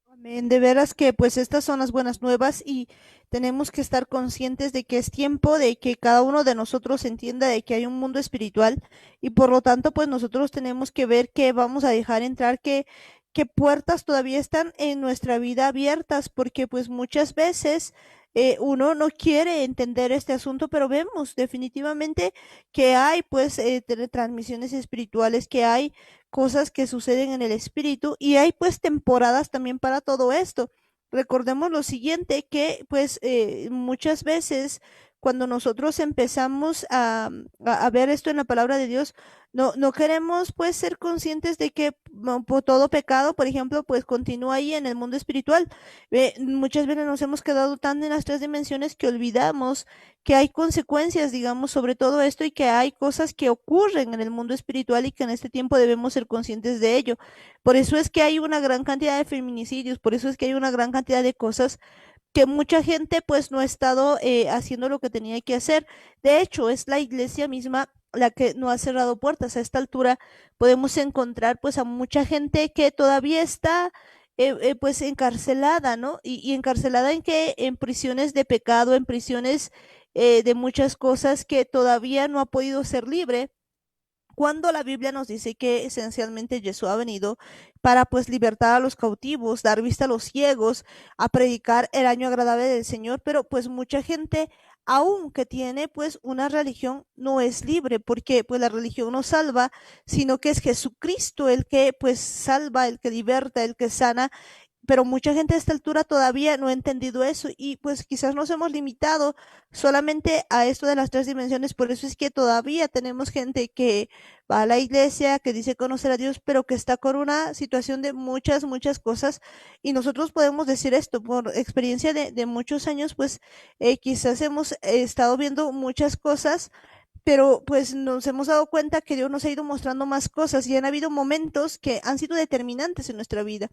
Amén. De veras que pues estas son las buenas nuevas y tenemos que estar conscientes de que es tiempo de que cada uno de nosotros entienda de que hay un mundo espiritual y por lo tanto pues nosotros tenemos que ver que vamos a dejar entrar, qué puertas todavía están en nuestra vida abiertas, porque pues muchas veces uno no quiere entender este asunto, pero vemos definitivamente que hay pues transmisiones espirituales, que hay cosas que suceden en el espíritu y hay pues temporadas también para todo esto. Recordemos lo siguiente, que pues muchas veces cuando nosotros empezamos a ver esto en la palabra de Dios, no queremos pues ser conscientes de que todo pecado, por ejemplo, pues continúa ahí en el mundo espiritual. Muchas veces nos hemos quedado tan en las tres dimensiones que olvidamos que hay consecuencias, digamos, sobre todo esto y que hay cosas que ocurren en el mundo espiritual y que en este tiempo debemos ser conscientes de ello. Por eso es que hay una gran cantidad de feminicidios, por eso es que hay una gran cantidad de cosas que mucha gente pues no ha estado haciendo lo que tenía que hacer. De hecho, es la iglesia misma la que no ha cerrado puertas. A esta altura podemos encontrar pues a mucha gente que todavía está pues encarcelada, ¿no? Y encarcelada en que en prisiones de pecado, en prisiones de muchas cosas que todavía no ha podido ser libre cuando la Biblia nos dice que esencialmente Jesús ha venido para pues libertar a los cautivos, dar vista a los ciegos, a predicar el año agradable del Señor, pero pues mucha gente aún que tiene pues una religión no es libre porque pues la religión no salva, sino que es Jesucristo el que pues salva, el que liberta, el que sana, pero mucha gente a esta altura todavía no ha entendido eso y pues quizás nos hemos limitado solamente a esto de las tres dimensiones, por eso es que todavía tenemos gente que va a la iglesia, que dice conocer a Dios, pero que está con una situación de muchas cosas y nosotros podemos decir esto por experiencia de muchos años, pues quizás hemos estado viendo muchas cosas pero pues nos hemos dado cuenta que Dios nos ha ido mostrando más cosas y han habido momentos que han sido determinantes en nuestra vida.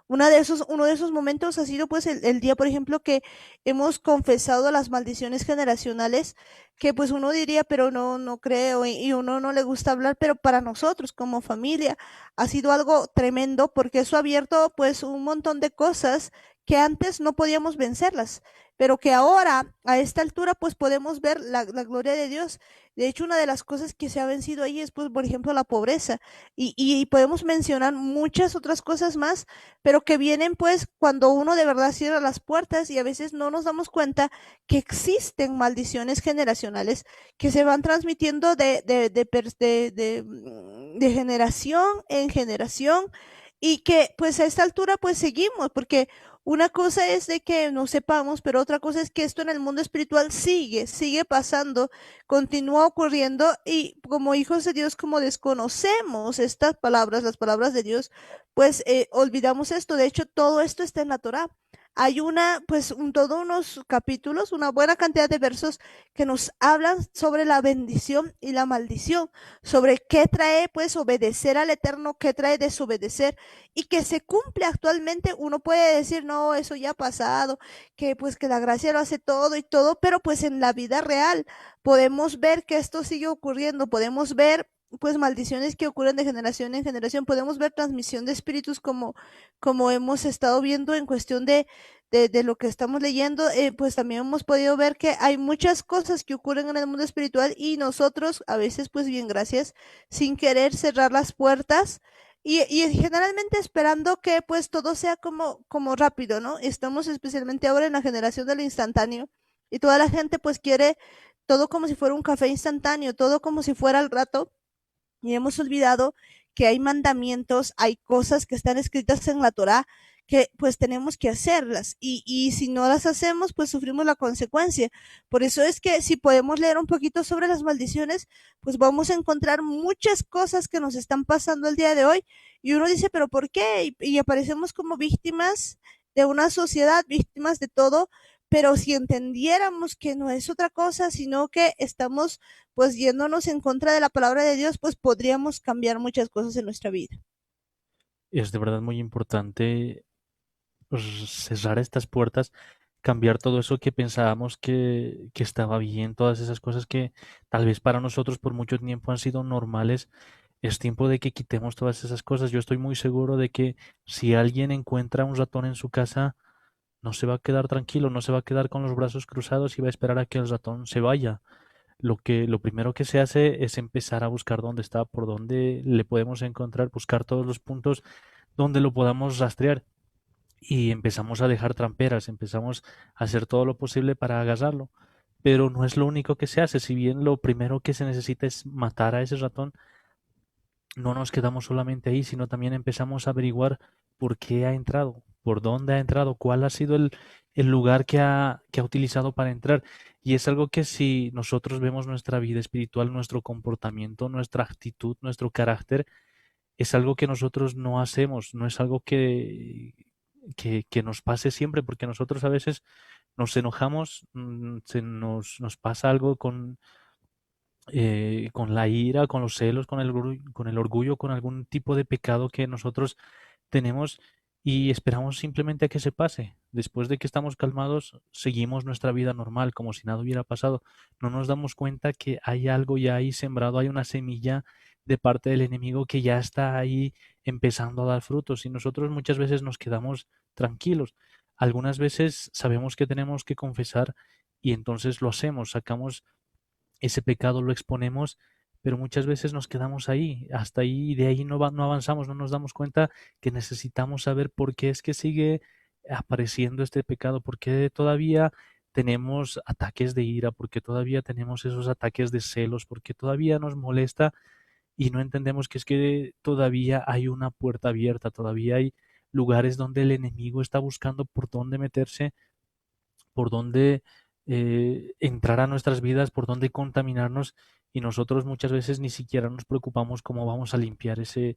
Uno de esos momentos ha sido pues el día, por ejemplo, que hemos confesado las maldiciones generacionales, que pues uno diría, pero no creo y uno no le gusta hablar, pero para nosotros como familia ha sido algo tremendo porque eso ha abierto pues un montón de cosas que antes no podíamos vencerlas, pero que ahora a esta altura pues podemos ver la gloria de Dios. De hecho, una de las cosas que se ha vencido ahí es, pues, por ejemplo, la pobreza. Y podemos mencionar muchas otras cosas más, pero que vienen, pues, cuando uno de verdad cierra las puertas y a veces no nos damos cuenta que existen maldiciones generacionales que se van transmitiendo de generación en generación y que, pues, a esta altura, pues, seguimos, porque una cosa es de que no sepamos, pero otra cosa es que esto en el mundo espiritual sigue pasando, continúa ocurriendo y como hijos de Dios, como desconocemos estas palabras, las palabras de Dios, pues olvidamos esto. De hecho, todo esto está en la Torá. Hay pues todos unos capítulos, una buena cantidad de versos que nos hablan sobre la bendición y la maldición, sobre qué trae pues obedecer al Eterno, qué trae desobedecer y que se cumple actualmente. Uno puede decir, no, eso ya ha pasado, que pues que la gracia lo hace todo y todo, pero pues en la vida real podemos ver que esto sigue ocurriendo, podemos ver pues maldiciones que ocurren de generación en generación, podemos ver transmisión de espíritus como hemos estado viendo en cuestión de lo que estamos leyendo, pues también hemos podido ver que hay muchas cosas que ocurren en el mundo espiritual y nosotros a veces pues bien gracias, sin querer cerrar las puertas y generalmente esperando que pues todo sea como rápido, ¿no? Estamos especialmente ahora en la generación del instantáneo y toda la gente pues quiere todo como si fuera un café instantáneo, todo como si fuera al rato y hemos olvidado que hay mandamientos, hay cosas que están escritas en la Torá que pues tenemos que hacerlas y si no las hacemos pues sufrimos la consecuencia. Por eso es que si podemos leer un poquito sobre las maldiciones, pues vamos a encontrar muchas cosas que nos están pasando el día de hoy y uno dice, pero ¿por qué? Y aparecemos como víctimas de una sociedad, víctimas de todo, pero si entendiéramos que no es otra cosa, sino que estamos pues yéndonos en contra de la palabra de Dios, pues podríamos cambiar muchas cosas en nuestra vida. Es de verdad muy importante pues, cerrar estas puertas, cambiar todo eso que pensábamos que estaba bien, todas esas cosas que tal vez para nosotros por mucho tiempo han sido normales. Es tiempo de que quitemos todas esas cosas. Yo estoy muy seguro de que si alguien encuentra un ratón en su casa, no se va a quedar tranquilo, no se va a quedar con los brazos cruzados y va a esperar a que el ratón se vaya. Lo primero que se hace es empezar a buscar dónde está, por dónde le podemos encontrar, buscar todos los puntos donde lo podamos rastrear. y empezamos a dejar tramperas, empezamos a hacer todo lo posible para agarrarlo. Pero no es lo único que se hace, si bien lo primero que se necesita es matar a ese ratón, no nos quedamos solamente ahí, sino también empezamos a averiguar por qué ha entrado, por dónde ha entrado, cuál ha sido el lugar que ha utilizado para entrar. Y es algo que si nosotros vemos nuestra vida espiritual, nuestro comportamiento, nuestra actitud, nuestro carácter, es algo que nosotros no hacemos, no es algo que nos pase siempre, porque nosotros a veces nos enojamos, nos pasa algo con la ira, con los celos, con el orgullo, con algún tipo de pecado que nosotros tenemos y esperamos simplemente a que se pase. Después de que estamos calmados, seguimos nuestra vida normal, como si nada hubiera pasado. No nos damos cuenta que hay algo ya ahí sembrado, hay una semilla de parte del enemigo que ya está ahí empezando a dar frutos y nosotros muchas veces nos quedamos tranquilos. Algunas veces sabemos que tenemos que confesar y entonces lo hacemos, sacamos ese pecado, lo exponemos, pero muchas veces nos quedamos ahí, hasta ahí, y de ahí no avanzamos, no nos damos cuenta que necesitamos saber por qué es que sigue apareciendo este pecado, por qué todavía tenemos ataques de ira, por qué todavía tenemos esos ataques de celos, por qué todavía nos molesta y no entendemos que es que todavía hay una puerta abierta, todavía hay lugares donde el enemigo está buscando por dónde meterse, por dónde entrar a nuestras vidas, por dónde contaminarnos y nosotros muchas veces ni siquiera nos preocupamos cómo vamos a limpiar ese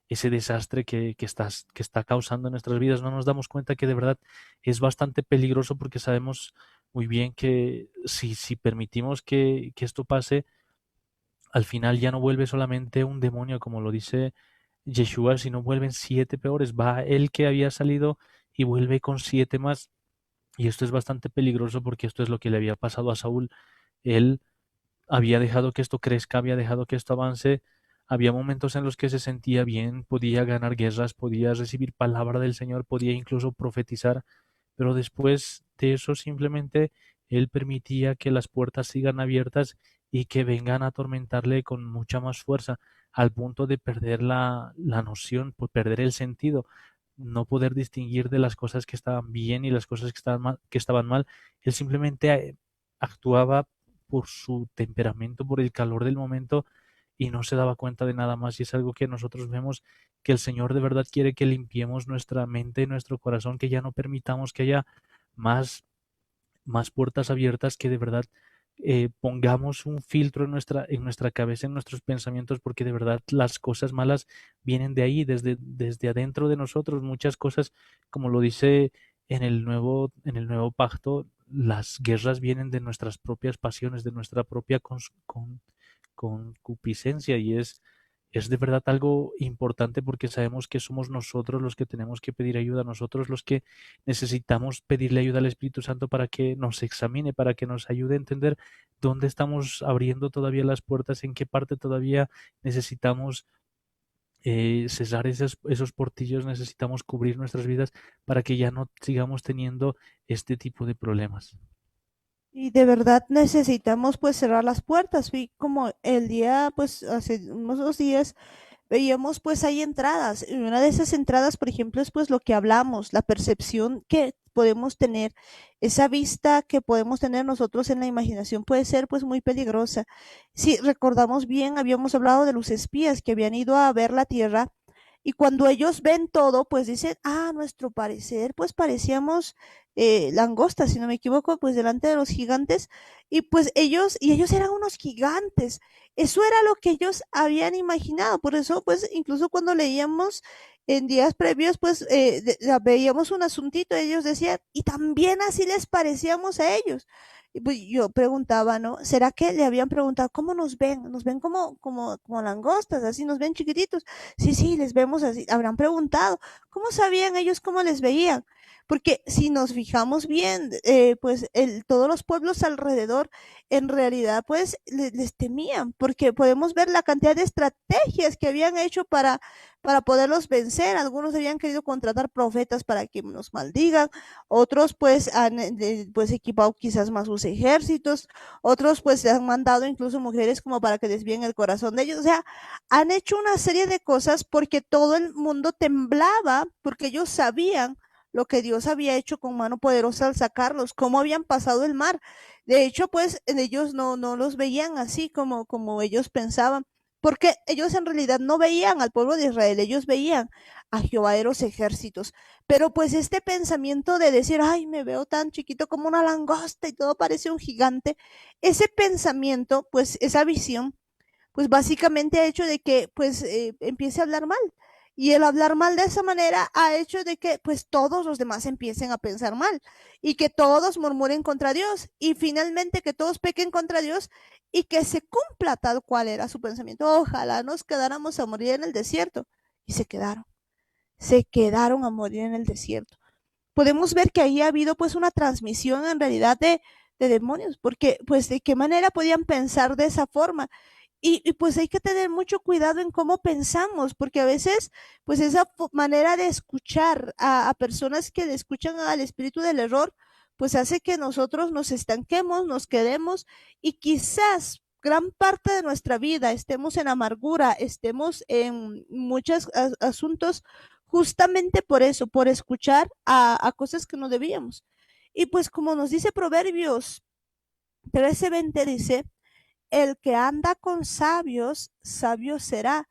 desastre que está causando en nuestras vidas. No nos damos cuenta que de verdad es bastante peligroso porque sabemos muy bien que si permitimos que esto pase, al final ya no vuelve solamente un demonio, como lo dice Yeshua, sino vuelven 7 peores. Va el que había salido y vuelve con 7 más. Y esto es bastante peligroso porque esto es lo que le había pasado a Saúl. Él había dejado que esto crezca, había dejado que esto avance. Había momentos en los que se sentía bien, podía ganar guerras, podía recibir palabra del Señor, podía incluso profetizar, pero después de eso simplemente él permitía que las puertas sigan abiertas y que vengan a atormentarle con mucha más fuerza, al punto de perder la noción, perder el sentido, no poder distinguir de las cosas que estaban bien y las cosas que estaban mal. Él simplemente actuaba por su temperamento, por el calor del momento y no se daba cuenta de nada más. Y es algo que nosotros vemos que el Señor de verdad quiere que limpiemos nuestra mente y nuestro corazón, que ya no permitamos que haya más, más puertas abiertas, que de verdad pongamos un filtro en nuestra cabeza, en nuestros pensamientos, porque de verdad las cosas malas vienen de ahí, desde adentro de nosotros. Muchas cosas, como lo dice en el nuevo pacto, las guerras vienen de nuestras propias pasiones, de nuestra propia concupiscencia y es de verdad algo importante porque sabemos que somos nosotros los que tenemos que pedir ayuda, nosotros los que necesitamos pedirle ayuda al Espíritu Santo para que nos examine, para que nos ayude a entender dónde estamos abriendo todavía las puertas, en qué parte todavía necesitamos cesar esos portillos, necesitamos cubrir nuestras vidas para que ya no sigamos teniendo este tipo de problemas. Y de verdad necesitamos pues cerrar las puertas. Vi como el día, pues hace unos 2 días, veíamos pues hay entradas. Y una de esas entradas, por ejemplo, es pues lo que hablamos, la percepción que podemos tener, esa vista que podemos tener nosotros en la imaginación puede ser pues muy peligrosa. Si recordamos bien, habíamos hablado de los espías que habían ido a ver la tierra y cuando ellos ven todo, pues dicen, ah, a nuestro parecer, pues parecíamos langostas, si no me equivoco, pues delante de los gigantes, y pues ellos eran unos gigantes. Eso era lo que ellos habían imaginado. Por eso, pues, incluso cuando leíamos en días previos, pues veíamos un asuntito, ellos decían, y también así les parecíamos a ellos. Y pues yo preguntaba, ¿no? ¿Será que le habían preguntado cómo nos ven? ¿Nos ven como langostas, así nos ven chiquititos? Sí, sí, les vemos así. Habrán preguntado, ¿cómo sabían ellos cómo les veían? Porque si nos fijamos bien, pues todos los pueblos alrededor en realidad pues les temían, porque podemos ver la cantidad de estrategias que habían hecho para poderlos vencer. Algunos habían querido contratar profetas para que nos maldigan, otros pues han pues equipado quizás más sus ejércitos, otros pues han mandado incluso mujeres como para que desvíen el corazón de ellos. O sea, han hecho una serie de cosas porque todo el mundo temblaba, porque ellos sabían lo que Dios había hecho con mano poderosa al sacarlos, cómo habían pasado el mar. De hecho, pues ellos no los veían así como ellos pensaban, porque ellos en realidad no veían al pueblo de Israel, ellos veían a Jehová de los ejércitos. Pero pues este pensamiento de decir, ay, me veo tan chiquito como una langosta y todo parece un gigante, ese pensamiento, pues esa visión, pues básicamente ha hecho de que pues empiece a hablar mal. Y el hablar mal de esa manera ha hecho de que pues todos los demás empiecen a pensar mal y que todos murmuren contra Dios y finalmente que todos pequen contra Dios y que se cumpla tal cual era su pensamiento. Ojalá nos quedáramos a morir en el desierto. Y se quedaron a morir en el desierto. Podemos ver que ahí ha habido pues una transmisión en realidad de demonios, porque pues de qué manera podían pensar de esa forma. Pues hay que tener mucho cuidado en cómo pensamos, porque a veces pues esa manera de escuchar a personas que escuchan al espíritu del error, pues hace que nosotros nos estanquemos, nos quedemos y quizás gran parte de nuestra vida estemos en amargura, estemos en muchos asuntos justamente por eso, por escuchar a cosas que no debíamos. Y pues como nos dice Proverbios 13:20, dice, el que anda con sabios, sabio será,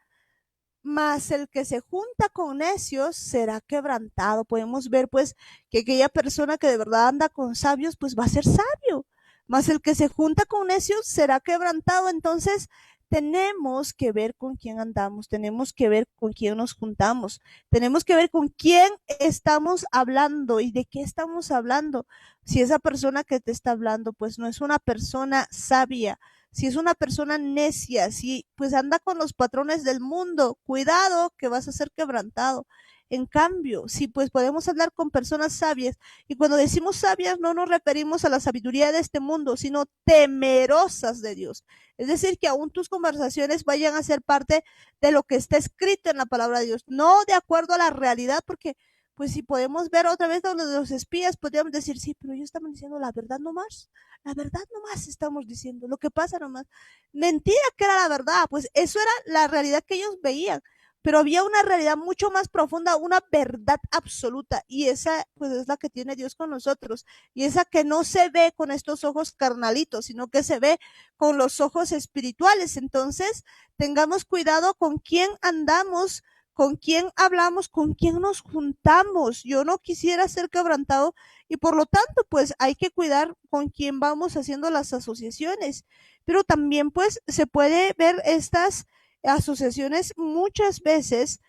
mas el que se junta con necios será quebrantado. Podemos ver pues que aquella persona que de verdad anda con sabios, pues va a ser sabio, mas el que se junta con necios será quebrantado. Entonces tenemos que ver con quién andamos, tenemos que ver con quién nos juntamos, tenemos que ver con quién estamos hablando y de qué estamos hablando. Si esa persona que te está hablando pues no es una persona sabia, si es una persona necia, si pues anda con los patrones del mundo, cuidado que vas a ser quebrantado. En cambio, si pues podemos hablar con personas sabias, y cuando decimos sabias no nos referimos a la sabiduría de este mundo, sino temerosas de Dios. Es decir, que aún tus conversaciones vayan a ser parte de lo que está escrito en la palabra de Dios, no de acuerdo a la realidad, porque pues si podemos ver otra vez a los espías, podríamos decir, sí, pero ellos estaban diciendo la verdad nomás. La verdad nomás estamos diciendo, lo que pasa nomás. Mentira que era la verdad, pues eso era la realidad que ellos veían, pero había una realidad mucho más profunda, una verdad absoluta, y esa pues es la que tiene Dios con nosotros, y esa que no se ve con estos ojos carnalitos, sino que se ve con los ojos espirituales. Entonces, tengamos cuidado con quién andamos, con quién hablamos, con quién nos juntamos. Yo no quisiera ser quebrantado y por lo tanto, pues hay que cuidar con quién vamos haciendo las asociaciones. Pero también, pues, se puede ver estas asociaciones muchas veces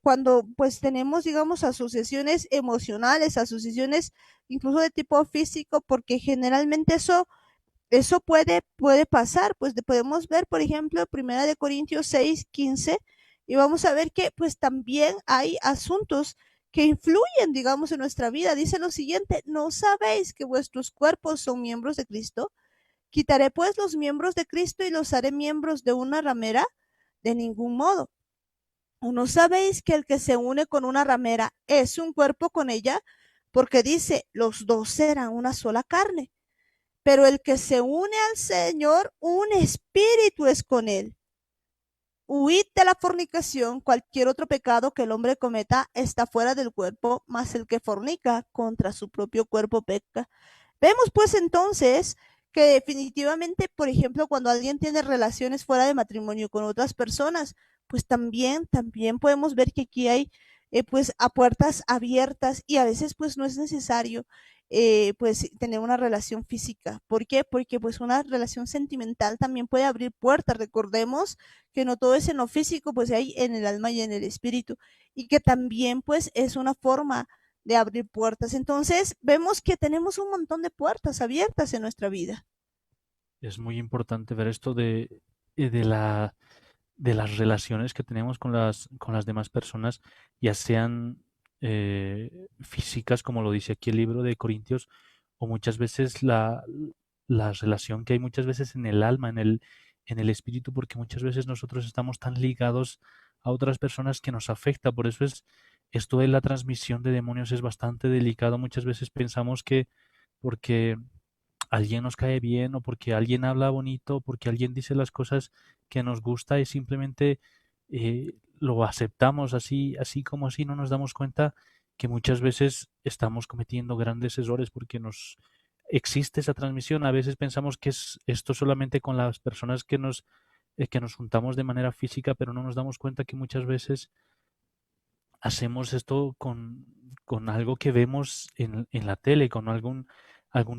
cuando pues tenemos, digamos, asociaciones emocionales, asociaciones incluso de tipo físico, porque generalmente eso puede pasar, pues podemos ver, por ejemplo, Primera de Corintios 6:15, y vamos a ver que pues también hay asuntos que influyen, digamos, en nuestra vida. Dice lo siguiente, ¿no sabéis que vuestros cuerpos son miembros de Cristo? Quitaré pues los miembros de Cristo y los haré miembros de una ramera, de ningún modo. ¿O no sabéis que el que se une con una ramera es un cuerpo con ella? Porque dice, los dos serán una sola carne. Pero el que se une al Señor, un espíritu es con él. Huid de la fornicación, cualquier otro pecado que el hombre cometa está fuera del cuerpo, mas el que fornica contra su propio cuerpo peca. Vemos pues entonces que definitivamente, por ejemplo, cuando alguien tiene relaciones fuera de matrimonio con otras personas, pues también podemos ver que aquí hay pues a puertas abiertas y a veces pues no es necesario pues tener una relación física. ¿Por qué? Porque pues una relación sentimental también puede abrir puertas. Recordemos que no todo es en lo físico, pues hay en el alma y en el espíritu, y que también pues es una forma de abrir puertas. Entonces vemos que tenemos un montón de puertas abiertas en nuestra vida. Es muy importante ver esto de de las relaciones que tenemos con las demás personas, ya sean físicas, como lo dice aquí el libro de Corintios, o muchas veces la relación que hay muchas veces en el alma, en el espíritu, porque muchas veces nosotros estamos tan ligados a otras personas que nos afecta. Por eso esto de la transmisión de demonios es bastante delicado. Muchas veces pensamos que porque alguien nos cae bien o porque alguien habla bonito, porque alguien dice las cosas que nos gusta y simplemente lo aceptamos así, así como así, no nos damos cuenta que muchas veces estamos cometiendo grandes errores porque nos existe esa transmisión. A veces pensamos que es esto solamente con las personas que nos juntamos de manera física, pero no nos damos cuenta que muchas veces hacemos esto con algo que vemos en la tele, con algún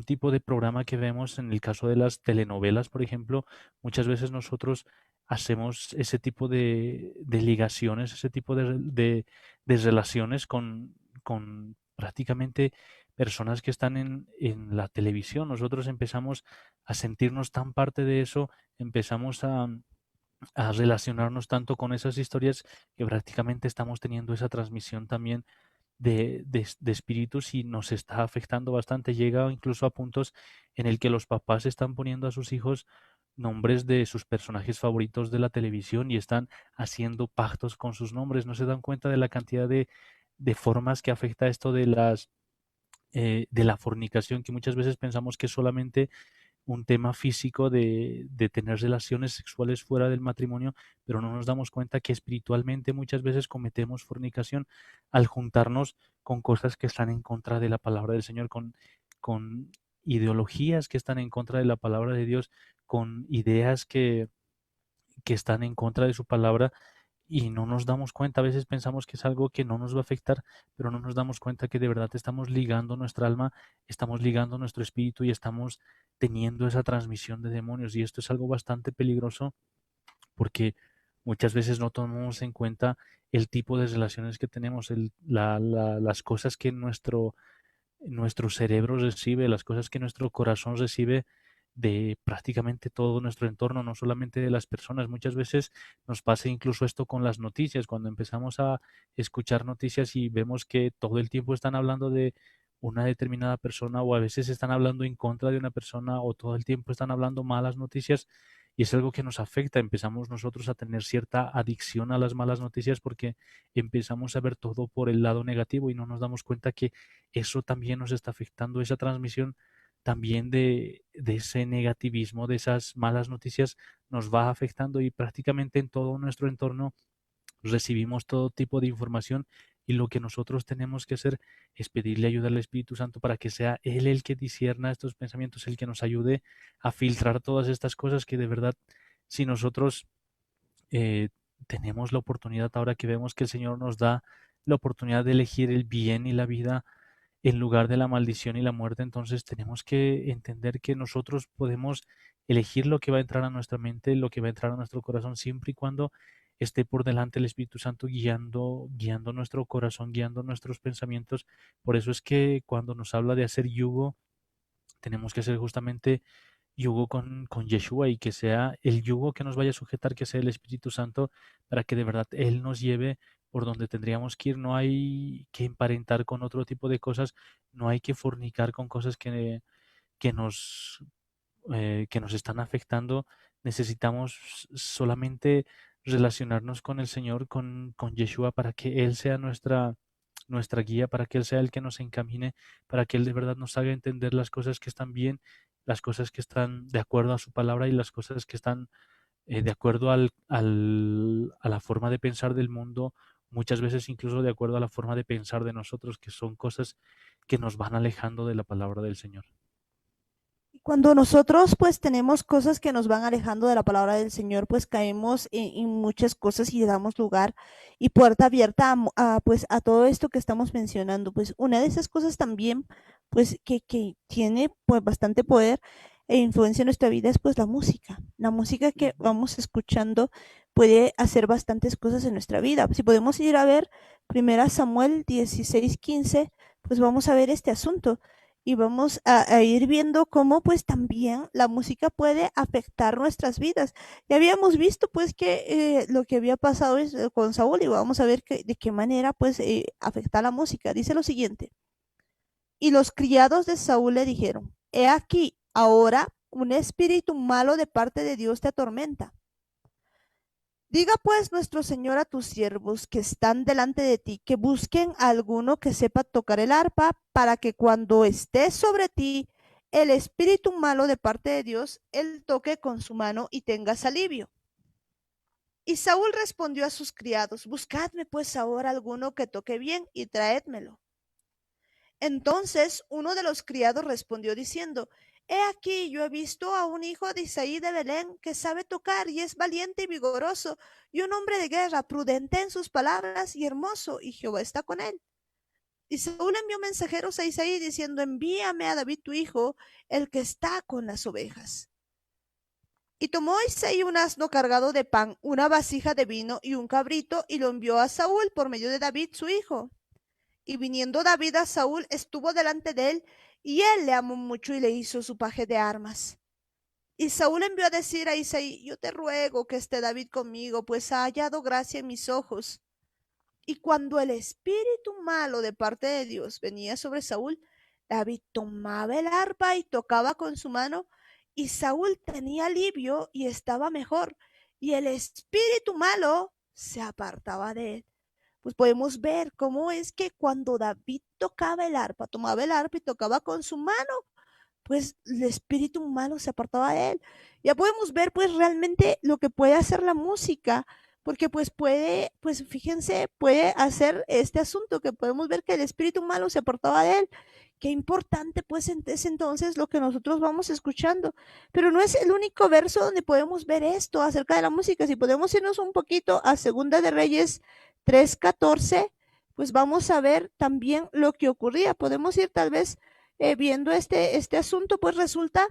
tipo de programa que vemos. En el caso de las telenovelas, por ejemplo, muchas veces nosotros hacemos ese tipo de ligaciones, ese tipo de relaciones con prácticamente personas que están en la televisión. Nosotros empezamos a sentirnos tan parte de eso, empezamos a relacionarnos tanto con esas historias que prácticamente estamos teniendo esa transmisión también de espíritus y nos está afectando bastante. Llega incluso a puntos en el que los papás están poniendo a sus hijos nombres de sus personajes favoritos de la televisión y están haciendo pactos con sus nombres. No se dan cuenta de la cantidad de formas que afecta esto de la fornicación, que muchas veces pensamos que es solamente un tema físico de tener relaciones sexuales fuera del matrimonio, pero no nos damos cuenta que espiritualmente muchas veces cometemos fornicación al juntarnos con cosas que están en contra de la palabra del Señor, con ideologías que están en contra de la palabra de Dios, con ideas que están en contra de su palabra y no nos damos cuenta. A veces pensamos que es algo que no nos va a afectar, pero no nos damos cuenta que de verdad estamos ligando nuestra alma, estamos ligando nuestro espíritu y estamos teniendo esa transmisión de demonios. Y esto es algo bastante peligroso porque muchas veces no tomamos en cuenta el tipo de relaciones que tenemos, las cosas que nuestro cerebro recibe, las cosas que nuestro corazón recibe de prácticamente todo nuestro entorno, no solamente de las personas. Muchas veces nos pasa incluso esto con las noticias, cuando empezamos a escuchar noticias y vemos que todo el tiempo están hablando de una determinada persona o a veces están hablando en contra de una persona o todo el tiempo están hablando malas noticias y es algo que nos afecta. Empezamos nosotros a tener cierta adicción a las malas noticias porque empezamos a ver todo por el lado negativo y no nos damos cuenta que eso también nos está afectando, esa transmisión también de ese negativismo, de esas malas noticias, nos va afectando y prácticamente en todo nuestro entorno recibimos todo tipo de información y lo que nosotros tenemos que hacer es pedirle ayuda al Espíritu Santo para que sea Él el que discierna estos pensamientos, el que nos ayude a filtrar todas estas cosas que de verdad, si nosotros eh, tenemos la oportunidad, ahora que vemos que el Señor nos da la oportunidad de elegir el bien y la vida, en lugar de la maldición y la muerte, entonces tenemos que entender que nosotros podemos elegir lo que va a entrar a nuestra mente, lo que va a entrar a nuestro corazón, siempre y cuando esté por delante el Espíritu Santo guiando nuestro corazón, guiando nuestros pensamientos. Por eso es que cuando nos habla de hacer yugo, tenemos que hacer justamente yugo con Yeshua y que sea el yugo que nos vaya a sujetar, que sea el Espíritu Santo, para que de verdad Él nos lleve por donde tendríamos que ir. No hay que emparentar con otro tipo de cosas, no hay que fornicar con cosas que nos, que nos están afectando. Necesitamos solamente relacionarnos con el Señor, con Yeshua, para que Él sea nuestra guía, para que Él sea el que nos encamine, para que Él de verdad nos haga entender las cosas que están bien, las cosas que están de acuerdo a su palabra y las cosas que están de acuerdo a la forma de pensar del mundo, muchas veces incluso de acuerdo a la forma de pensar de nosotros, que son cosas que nos van alejando de la palabra del Señor. Cuando nosotros pues tenemos cosas que nos van alejando de la palabra del Señor, pues caemos en muchas cosas y le damos lugar y puerta abierta pues a todo esto que estamos mencionando. Pues una de esas cosas también pues que tiene pues bastante poder e influencia en nuestra vida es pues la música. La música que vamos escuchando puede hacer bastantes cosas en nuestra vida. Si podemos ir a ver 1 Samuel 16:15, pues vamos a ver este asunto y vamos a ir viendo cómo pues también la música puede afectar nuestras vidas. Ya habíamos visto pues que lo que había pasado con Saúl y vamos a ver de qué manera pues afecta la música. Dice lo siguiente, y los criados de Saúl le dijeron, he aquí, ahora un espíritu malo de parte de Dios te atormenta. Diga pues nuestro Señor a tus siervos que están delante de ti, que busquen a alguno que sepa tocar el arpa, para que cuando esté sobre ti el espíritu malo de parte de Dios, él toque con su mano y tengas alivio. Y Saúl respondió a sus criados, buscadme pues ahora alguno que toque bien y traédmelo. Entonces uno de los criados respondió diciendo: He aquí, yo he visto a un hijo de Isaí de Belén que sabe tocar y es valiente y vigoroso, y un hombre de guerra, prudente en sus palabras y hermoso, y Jehová está con él. Y Saúl envió mensajeros a Isaí diciendo: Envíame a David tu hijo, el que está con las ovejas. Y tomó Isaí un asno cargado de pan, una vasija de vino y un cabrito, y lo envió a Saúl por medio de David su hijo. Y viniendo David a Saúl, estuvo delante de él, y él le amó mucho y le hizo su paje de armas. Y Saúl envió a decir a Isaí: Yo te ruego que esté David conmigo, pues ha hallado gracia en mis ojos. Y cuando el espíritu malo de parte de Dios venía sobre Saúl, David tomaba el arpa y tocaba con su mano, y Saúl tenía alivio y estaba mejor, y el espíritu malo se apartaba de él. Pues podemos ver cómo es que cuando David tocaba el arpa, tomaba el arpa y tocaba con su mano, pues el espíritu malo se apartaba de él. Ya podemos ver pues realmente lo que puede hacer la música, porque pues puede, pues fíjense, puede hacer este asunto, que podemos ver que el espíritu malo se apartaba de él. Qué importante pues es entonces lo que nosotros vamos escuchando. Pero no es el único verso donde podemos ver esto acerca de la música. Si podemos irnos un poquito a Segunda de Reyes 3:14, pues vamos a ver también lo que ocurría. Podemos ir tal vez viendo este asunto, pues resulta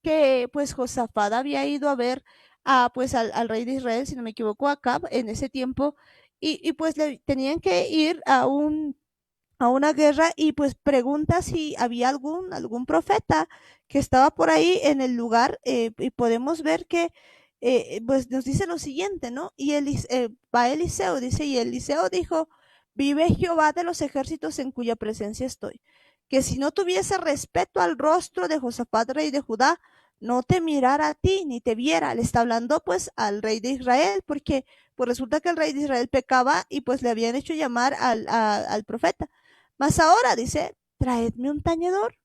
que pues Josafat había ido a ver pues al rey de Israel, si no me equivoco, a Acab en ese tiempo, y pues le tenían que ir a una guerra, y pues pregunta si había algún profeta que estaba por ahí en el lugar, y podemos ver que pues nos dice lo siguiente, ¿no? Y va Eliseo, dice, y Eliseo dijo: Vive Jehová de los ejércitos en cuya presencia estoy, que si no tuviese respeto al rostro de Josafat, rey de Judá, no te mirara a ti ni te viera. Le está hablando pues al rey de Israel, porque pues resulta que el rey de Israel pecaba y pues le habían hecho llamar al profeta. Mas ahora dice: Traedme un tañedor.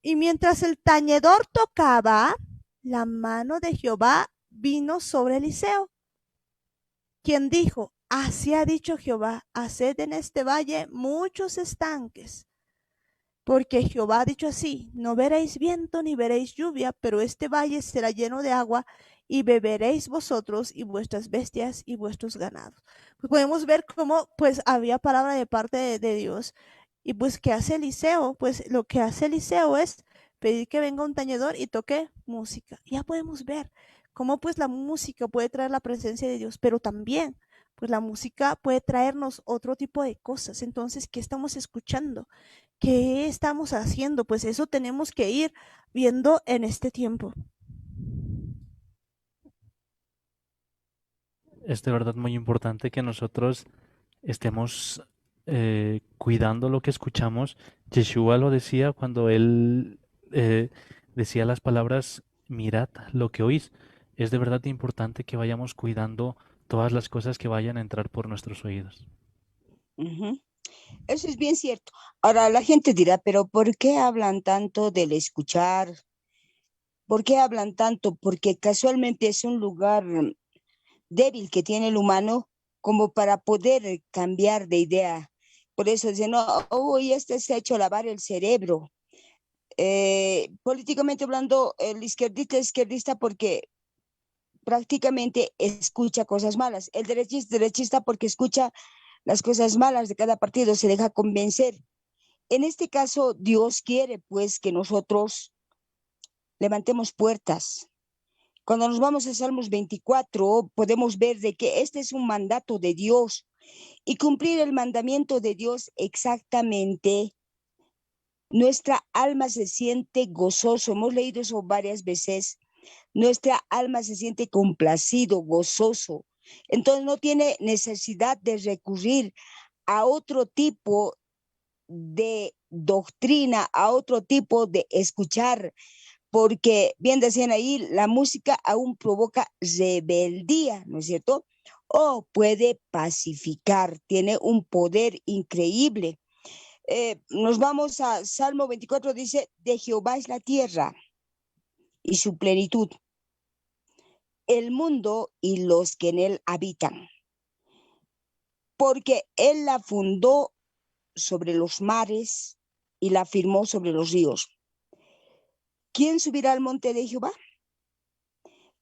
Y mientras el tañedor tocaba, la mano de Jehová vino sobre Eliseo, quien dijo: Así ha dicho Jehová, haced en este valle muchos estanques. Porque Jehová ha dicho así: No veréis viento ni veréis lluvia, pero este valle será lleno de agua, y beberéis vosotros y vuestras bestias y vuestros ganados. Pues podemos ver cómo pues había palabra de parte de Dios. Y pues ¿qué hace Eliseo? Pues lo que hace Eliseo es pedir que venga un tañedor y toque música. Ya podemos ver cómo pues la música puede traer la presencia de Dios, pero también pues la música puede traernos otro tipo de cosas. Entonces, ¿qué estamos escuchando? ¿Qué estamos haciendo? Pues eso tenemos que ir viendo en este tiempo. Es de verdad muy importante que nosotros estemos cuidando lo que escuchamos. Yeshua lo decía cuando él decía las palabras: mirad lo que oís. Es de verdad importante que vayamos cuidando todas las cosas que vayan a entrar por nuestros oídos. Ujú. Eso es bien cierto. Ahora la gente dirá, pero ¿por qué hablan tanto del escuchar? ¿Por qué hablan tanto? Porque casualmente es un lugar débil que tiene el humano como para poder cambiar de idea. Por eso dicen: no, uy, este se ha hecho lavar el cerebro. Políticamente hablando, el izquierdista es izquierdista porque prácticamente escucha cosas malas. El derechista es derechista porque escucha las cosas malas de cada partido, se deja convencer. En este caso, Dios quiere pues que nosotros levantemos puertas. Cuando nos vamos a Salmos 24, podemos ver de que este es un mandato de Dios, y cumplir el mandamiento de Dios exactamente, nuestra alma se siente gozoso. Hemos leído eso varias veces. Nuestra alma se siente complacido, gozoso. Entonces no tiene necesidad de recurrir a otro tipo de doctrina, a otro tipo de escuchar, porque bien decían ahí, la música aún provoca rebeldía, ¿no es cierto? O puede pacificar, tiene un poder increíble. Nos vamos a Salmo 24, dice: de Jehová es la tierra y su plenitud, el mundo y los que en él habitan, porque él la fundó sobre los mares y la firmó sobre los ríos. ¿Quién subirá al monte de Jehová?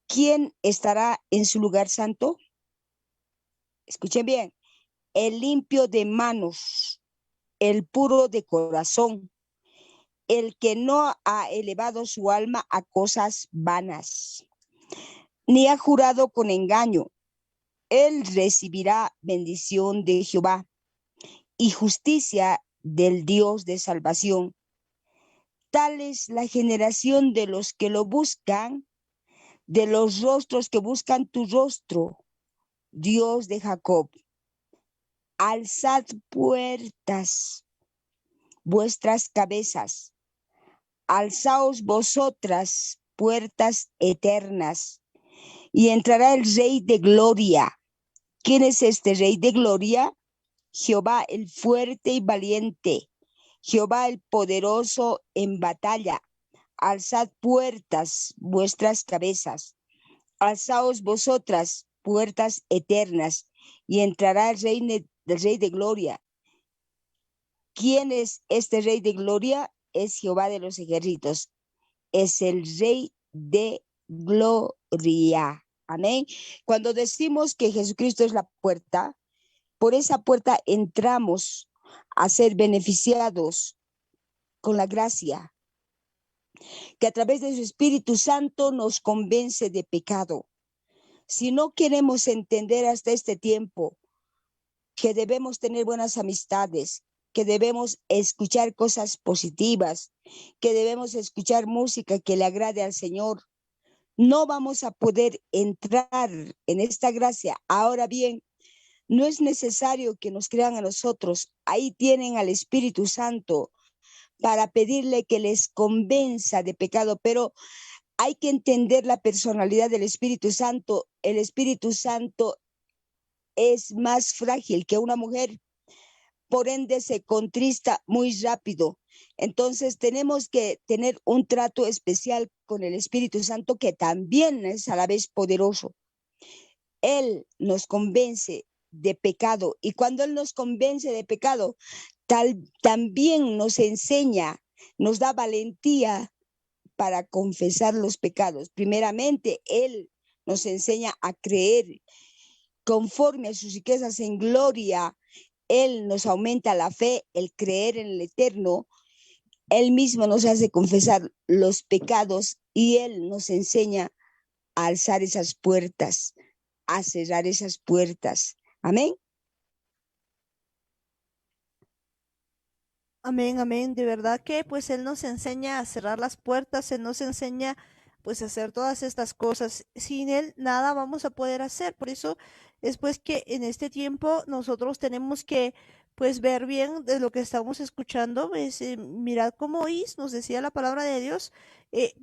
¿Quién estará en su lugar santo? Escuchen bien, el limpio de manos, el puro de corazón, el que no ha elevado su alma a cosas vanas, ni ha jurado con engaño. Él recibirá bendición de Jehová y justicia del Dios de salvación. Tal es la generación de los que lo buscan, de los rostros que buscan tu rostro, Dios de Jacob. Alzad puertas, vuestras cabezas, alzaos vosotras, puertas eternas, y entrará el Rey de Gloria. ¿Quién es este Rey de Gloria? Jehová el fuerte y valiente, Jehová el poderoso en batalla. Alzad puertas, vuestras cabezas, alzaos vosotras, puertas eternas, y entrará el Rey de Gloria. ¿Quién es este Rey de Gloria? Es Jehová de los ejércitos, es el Rey de Gloria. Amén. Cuando decimos que Jesucristo es la puerta, por esa puerta entramos a ser beneficiados con la gracia, que a través de su Espíritu Santo nos convence de pecado. Si no queremos entender hasta este tiempo que debemos tener buenas amistades, que debemos escuchar cosas positivas, que debemos escuchar música que le agrade al Señor, no vamos a poder entrar en esta gracia. Ahora bien, no es necesario que nos crean a nosotros. Ahí tienen al Espíritu Santo para pedirle que les convenza de pecado, pero hay que entender la personalidad del Espíritu Santo. El Espíritu Santo es más frágil que una mujer, por ende se contrista muy rápido. Entonces tenemos que tener un trato especial con el Espíritu Santo, que también es a la vez poderoso. Él nos convence de pecado, y cuando Él nos convence de pecado, también nos enseña, nos da valentía para confesar los pecados. Primeramente, Él nos enseña a creer conforme a sus riquezas en gloria. Él nos aumenta la fe, el creer en el eterno. Él mismo nos hace confesar los pecados y Él nos enseña a alzar esas puertas, a cerrar esas puertas. Amén. Amén, amén. De verdad que pues Él nos enseña a cerrar las puertas, Él nos enseña pues a hacer todas estas cosas. Sin Él nada vamos a poder hacer. Por eso es pues que en este tiempo nosotros tenemos que pues ver bien de lo que estamos escuchando. Pues, mirad cómo oís, nos decía la palabra de Dios,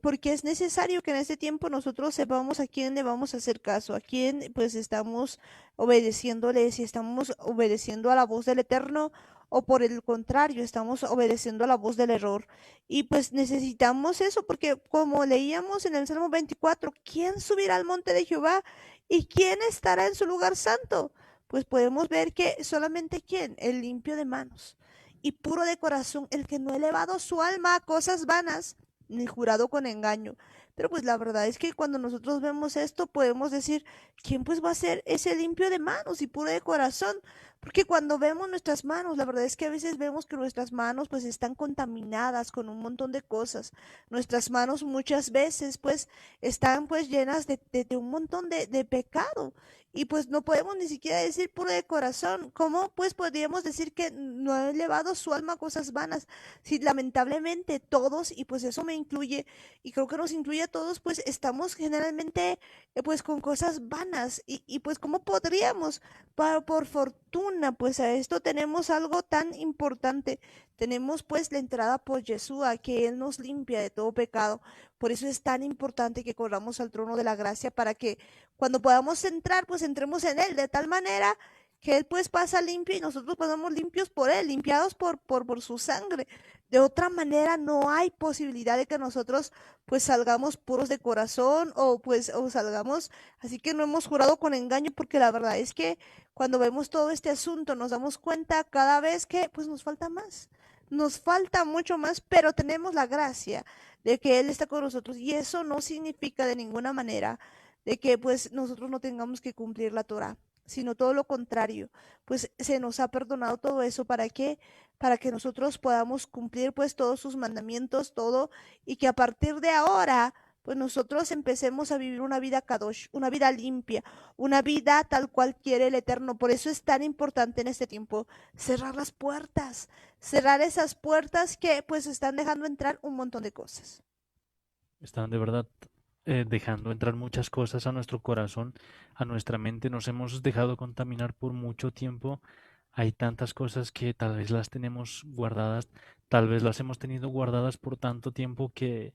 porque es necesario que en este tiempo nosotros sepamos a quién le vamos a hacer caso, a quién pues estamos obedeciéndole, si estamos obedeciendo a la voz del Eterno o por el contrario, estamos obedeciendo a la voz del error. Y pues necesitamos eso, porque como leíamos en el Salmo 24, ¿quién subirá al monte de Jehová y quién estará en su lugar santo? Pues podemos ver que solamente quién, el limpio de manos y puro de corazón, el que no ha elevado su alma a cosas vanas, ni jurado con engaño. Pero pues la verdad es que cuando nosotros vemos esto, podemos decir, ¿quién pues va a ser ese limpio de manos y puro de corazón? Porque cuando vemos nuestras manos, la verdad es que a veces vemos que nuestras manos pues están contaminadas con un montón de cosas. Nuestras manos muchas veces pues están pues llenas de un montón de pecado. Y pues no podemos ni siquiera decir puro de corazón. ¿Cómo pues podríamos decir que no ha elevado su alma a cosas vanas? Si lamentablemente todos, y pues eso me incluye, y creo que nos incluye a todos, pues estamos generalmente pues con cosas vanas. Y pues ¿cómo podríamos? Por fortuna, pues a esto tenemos algo tan importante. Tenemos pues la entrada por Yeshua, que Él nos limpia de todo pecado. Por eso es tan importante que corramos al trono de la gracia para que cuando podamos entrar, pues entremos en Él de tal manera que Él pues pasa limpio y nosotros pasamos limpios por Él, limpiados por su sangre. De otra manera no hay posibilidad de que nosotros pues salgamos puros de corazón o pues o salgamos así que no hemos jurado con engaño, porque la verdad es que cuando vemos todo este asunto nos damos cuenta cada vez que pues nos falta más. nos falta mucho más, pero tenemos la gracia de que Él está con nosotros y eso no significa de ninguna manera de que pues nosotros no tengamos que cumplir la Torah, sino todo lo contrario, pues se nos ha perdonado todo eso. ¿Para qué? Para que nosotros podamos cumplir pues todos sus mandamientos, todo, y que a partir de ahora pues nosotros empecemos a vivir una vida kadosh, una vida limpia, una vida tal cual quiere el Eterno. Por eso es tan importante en este tiempo cerrar las puertas, cerrar esas puertas que pues están dejando entrar un montón de cosas. Están de verdad dejando entrar muchas cosas a nuestro corazón, a nuestra mente. Nos hemos dejado contaminar por mucho tiempo. Hay tantas cosas que tal vez las tenemos guardadas, tal vez las hemos tenido guardadas por tanto tiempo que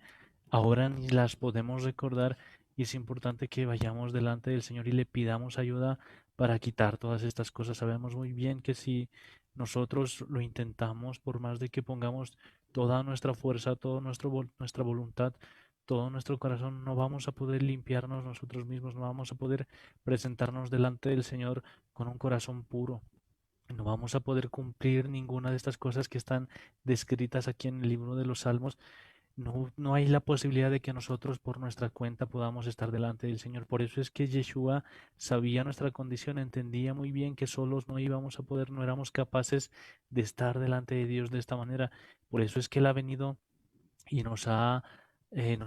ahora ni las podemos recordar y es importante que vayamos delante del Señor y le pidamos ayuda para quitar todas estas cosas. Sabemos muy bien que si nosotros lo intentamos, por más de que pongamos toda nuestra fuerza, toda nuestra voluntad, todo nuestro corazón, no vamos a poder limpiarnos nosotros mismos, no vamos a poder presentarnos delante del Señor con un corazón puro. No vamos a poder cumplir ninguna de estas cosas que están descritas aquí en el libro de los Salmos. No hay la posibilidad de que nosotros por nuestra cuenta podamos estar delante del Señor. Por eso es que Yeshua sabía nuestra condición, entendía muy bien que solos no íbamos a poder, no éramos capaces de estar delante de Dios de esta manera. Por eso es que Él ha venido y nos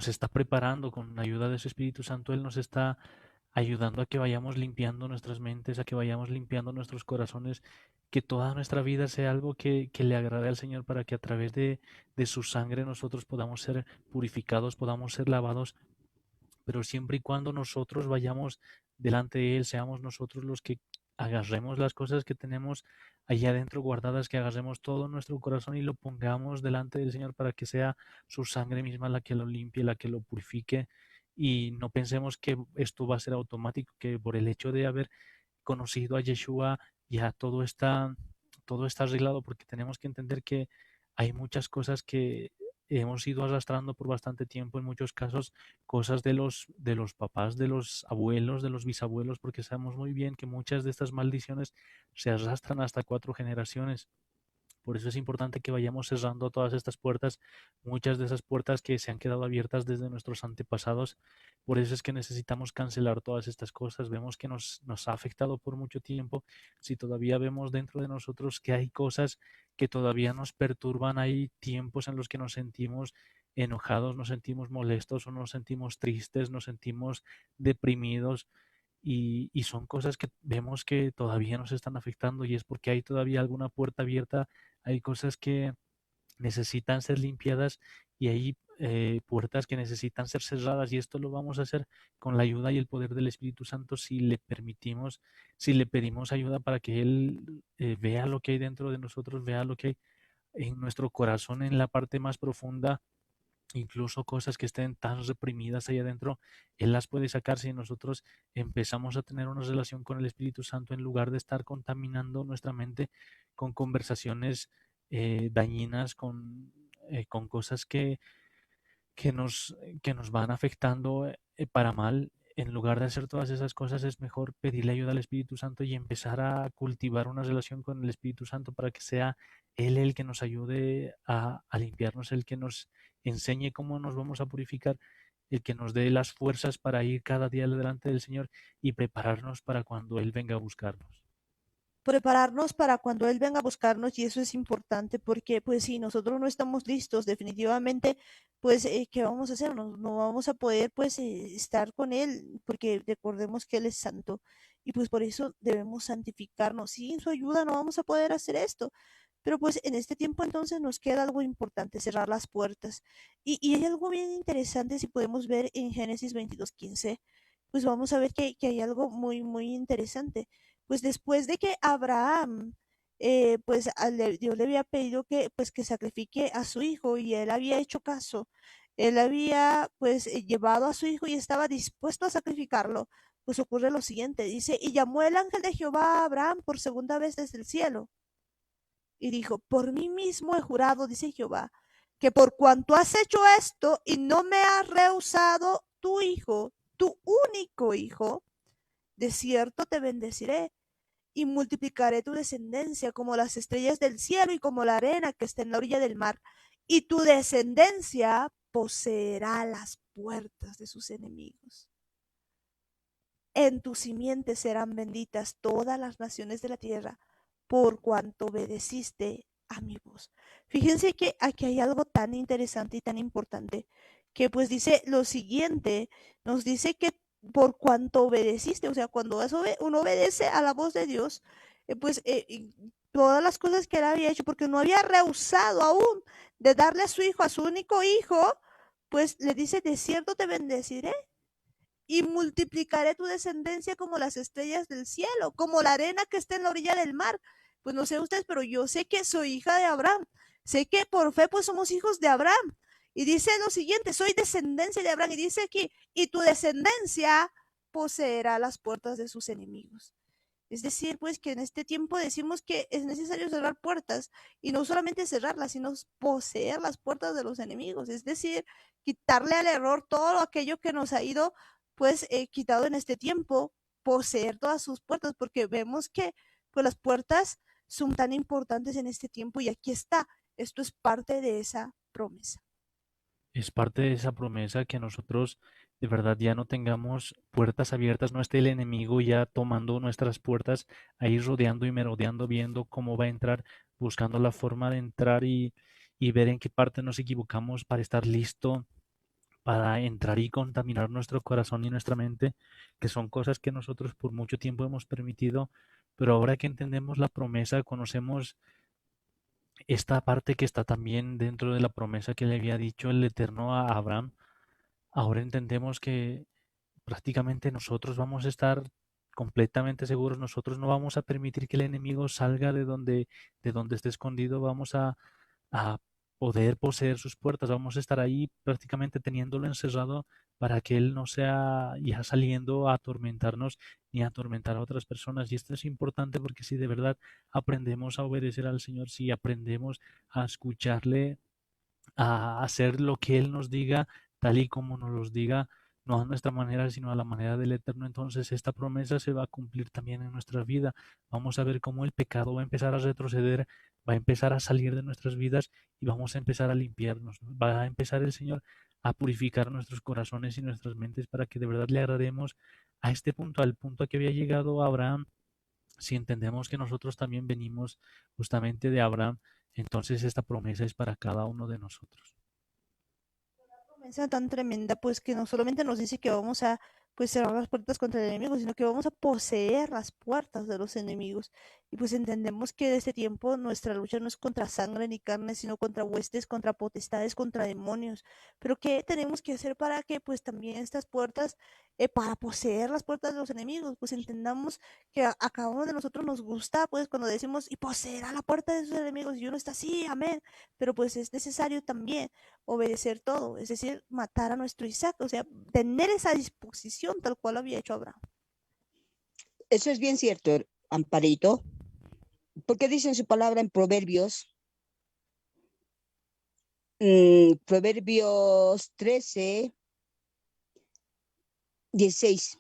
está preparando con la ayuda de su Espíritu Santo. Él nos está ayudando a que vayamos limpiando nuestras mentes, a que vayamos limpiando nuestros corazones, que toda nuestra vida sea algo que le agrade al Señor para que a través de su sangre nosotros podamos ser purificados, podamos ser lavados, pero siempre y cuando nosotros vayamos delante de Él, seamos nosotros los que agarremos las cosas que tenemos allá adentro guardadas, que agarremos todo nuestro corazón y lo pongamos delante del Señor para que sea su sangre misma la que lo limpie, la que lo purifique. Y no pensemos que esto va a ser automático, que por el hecho de haber conocido a Yeshua ya todo está arreglado, porque tenemos que entender que hay muchas cosas que hemos ido arrastrando por bastante tiempo, en muchos casos cosas de los papás, de los abuelos, de los bisabuelos, porque sabemos muy bien que muchas de estas maldiciones se arrastran hasta 4 generaciones. Por eso es importante que vayamos cerrando todas estas puertas, muchas de esas puertas que se han quedado abiertas desde nuestros antepasados. Por eso es que necesitamos cancelar todas estas cosas. Vemos que nos ha afectado por mucho tiempo. Si todavía vemos dentro de nosotros que hay cosas que todavía nos perturban, hay tiempos en los que nos sentimos enojados, nos sentimos molestos o nos sentimos tristes, nos sentimos deprimidos. Y son cosas que vemos que todavía nos están afectando y es porque hay todavía alguna puerta abierta, hay cosas que necesitan ser limpiadas y hay puertas que necesitan ser cerradas y esto lo vamos a hacer con la ayuda y el poder del Espíritu Santo si le permitimos, si le pedimos ayuda para que Él vea lo que hay dentro de nosotros, vea lo que hay en nuestro corazón, en la parte más profunda. Incluso cosas que estén tan reprimidas ahí adentro, Él las puede sacar si nosotros empezamos a tener una relación con el Espíritu Santo en lugar de estar contaminando nuestra mente con conversaciones dañinas, con cosas que nos van afectando para mal. En lugar de hacer todas esas cosas, es mejor pedirle ayuda al Espíritu Santo y empezar a cultivar una relación con el Espíritu Santo para que sea Él el que nos ayude a limpiarnos, el que nos enseñe cómo nos vamos a purificar, el que nos dé las fuerzas para ir cada día delante del Señor y prepararnos para cuando Él venga a buscarnos. Prepararnos para cuando Él venga a buscarnos y eso es importante porque pues si nosotros no estamos listos definitivamente pues ¿qué vamos a hacer? No vamos a poder pues estar con Él porque recordemos que Él es santo y pues por eso debemos santificarnos. Sin su ayuda no vamos a poder hacer esto. Pero pues en este tiempo entonces nos queda algo importante, cerrar las puertas. Y hay algo bien interesante si podemos ver en Génesis 22:15, pues vamos a ver que hay algo muy, muy interesante. Pues después de que Abraham, pues Dios le había pedido que, pues, que sacrifique a su hijo y él había hecho caso, él había pues llevado a su hijo y estaba dispuesto a sacrificarlo, pues ocurre lo siguiente, dice, y llamó el ángel de Jehová a Abraham por segunda vez desde el cielo y dijo, por mí mismo he jurado, dice Jehová, que por cuanto has hecho esto y no me has rehusado tu hijo, tu único hijo, de cierto te bendeciré y multiplicaré tu descendencia como las estrellas del cielo y como la arena que está en la orilla del mar. Y tu descendencia poseerá las puertas de sus enemigos. En tu simiente serán benditas todas las naciones de la tierra, por cuanto obedeciste a mi voz. Fíjense que aquí hay algo tan interesante y tan importante, que pues dice lo siguiente, nos dice que por cuanto obedeciste, o sea, cuando uno obedece a la voz de Dios, todas las cosas que él había hecho, porque no había rehusado aún de darle a su hijo, a su único hijo, pues le dice, de cierto te bendeciré y multiplicaré tu descendencia como las estrellas del cielo, como la arena que está en la orilla del mar. Pues no sé ustedes, pero yo sé que soy hija de Abraham. Sé que por fe pues somos hijos de Abraham. Y dice lo siguiente, soy descendencia de Abraham. Y dice aquí, y tu descendencia poseerá las puertas de sus enemigos. Es decir, pues que en este tiempo decimos que es necesario cerrar puertas y no solamente cerrarlas, sino poseer las puertas de los enemigos. Es decir, quitarle al error todo aquello que nos ha ido pues quitado en este tiempo, poseer todas sus puertas, porque vemos que pues las puertas son tan importantes en este tiempo y aquí está. Esto es parte de esa promesa. Es parte de esa promesa que nosotros de verdad ya no tengamos puertas abiertas, no esté el enemigo ya tomando nuestras puertas, ahí rodeando y merodeando, viendo cómo va a entrar, buscando la forma de entrar y ver en qué parte nos equivocamos para estar listo para entrar y contaminar nuestro corazón y nuestra mente, que son cosas que nosotros por mucho tiempo hemos permitido, pero ahora que entendemos la promesa, conocemos esta parte que está también dentro de la promesa que le había dicho el Eterno a Abraham. Ahora entendemos que prácticamente nosotros vamos a estar completamente seguros, nosotros no vamos a permitir que el enemigo salga de donde esté escondido, vamos a poder poseer sus puertas, vamos a estar ahí prácticamente teniéndolo encerrado para que él no sea ya saliendo a atormentarnos ni a atormentar a otras personas. Y esto es importante porque si de verdad aprendemos a obedecer al Señor, si aprendemos a escucharle, a hacer lo que Él nos diga, tal y como nos los diga, no a nuestra manera, sino a la manera del Eterno, entonces esta promesa se va a cumplir también en nuestra vida. Vamos a ver cómo el pecado va a empezar a retroceder, va a empezar a salir de nuestras vidas y vamos a empezar a limpiarnos. Va a empezar el Señor a purificar nuestros corazones y nuestras mentes para que de verdad le agrademos a este punto, al punto a que había llegado Abraham. Si entendemos que nosotros también venimos justamente de Abraham, entonces esta promesa es para cada uno de nosotros. Promesa tan tremenda, pues que no solamente nos dice que vamos a pues cerrar las puertas contra el enemigo, sino que vamos a poseer las puertas de los enemigos. Y pues entendemos que de este tiempo nuestra lucha no es contra sangre ni carne, sino contra huestes, contra potestades, contra demonios. Pero ¿qué tenemos que hacer para que pues también estas puertas, para poseer las puertas de los enemigos? Pues entendamos que a cada uno de nosotros nos gusta, pues cuando decimos y poseerá la puerta de sus enemigos, y uno está así, amén. Pero pues es necesario también obedecer todo, es decir, matar a nuestro Isaac, o sea, tener esa disposición tal cual había hecho Abraham. Eso es bien cierto, Amparito, porque dice en su palabra en Proverbios 13, 16,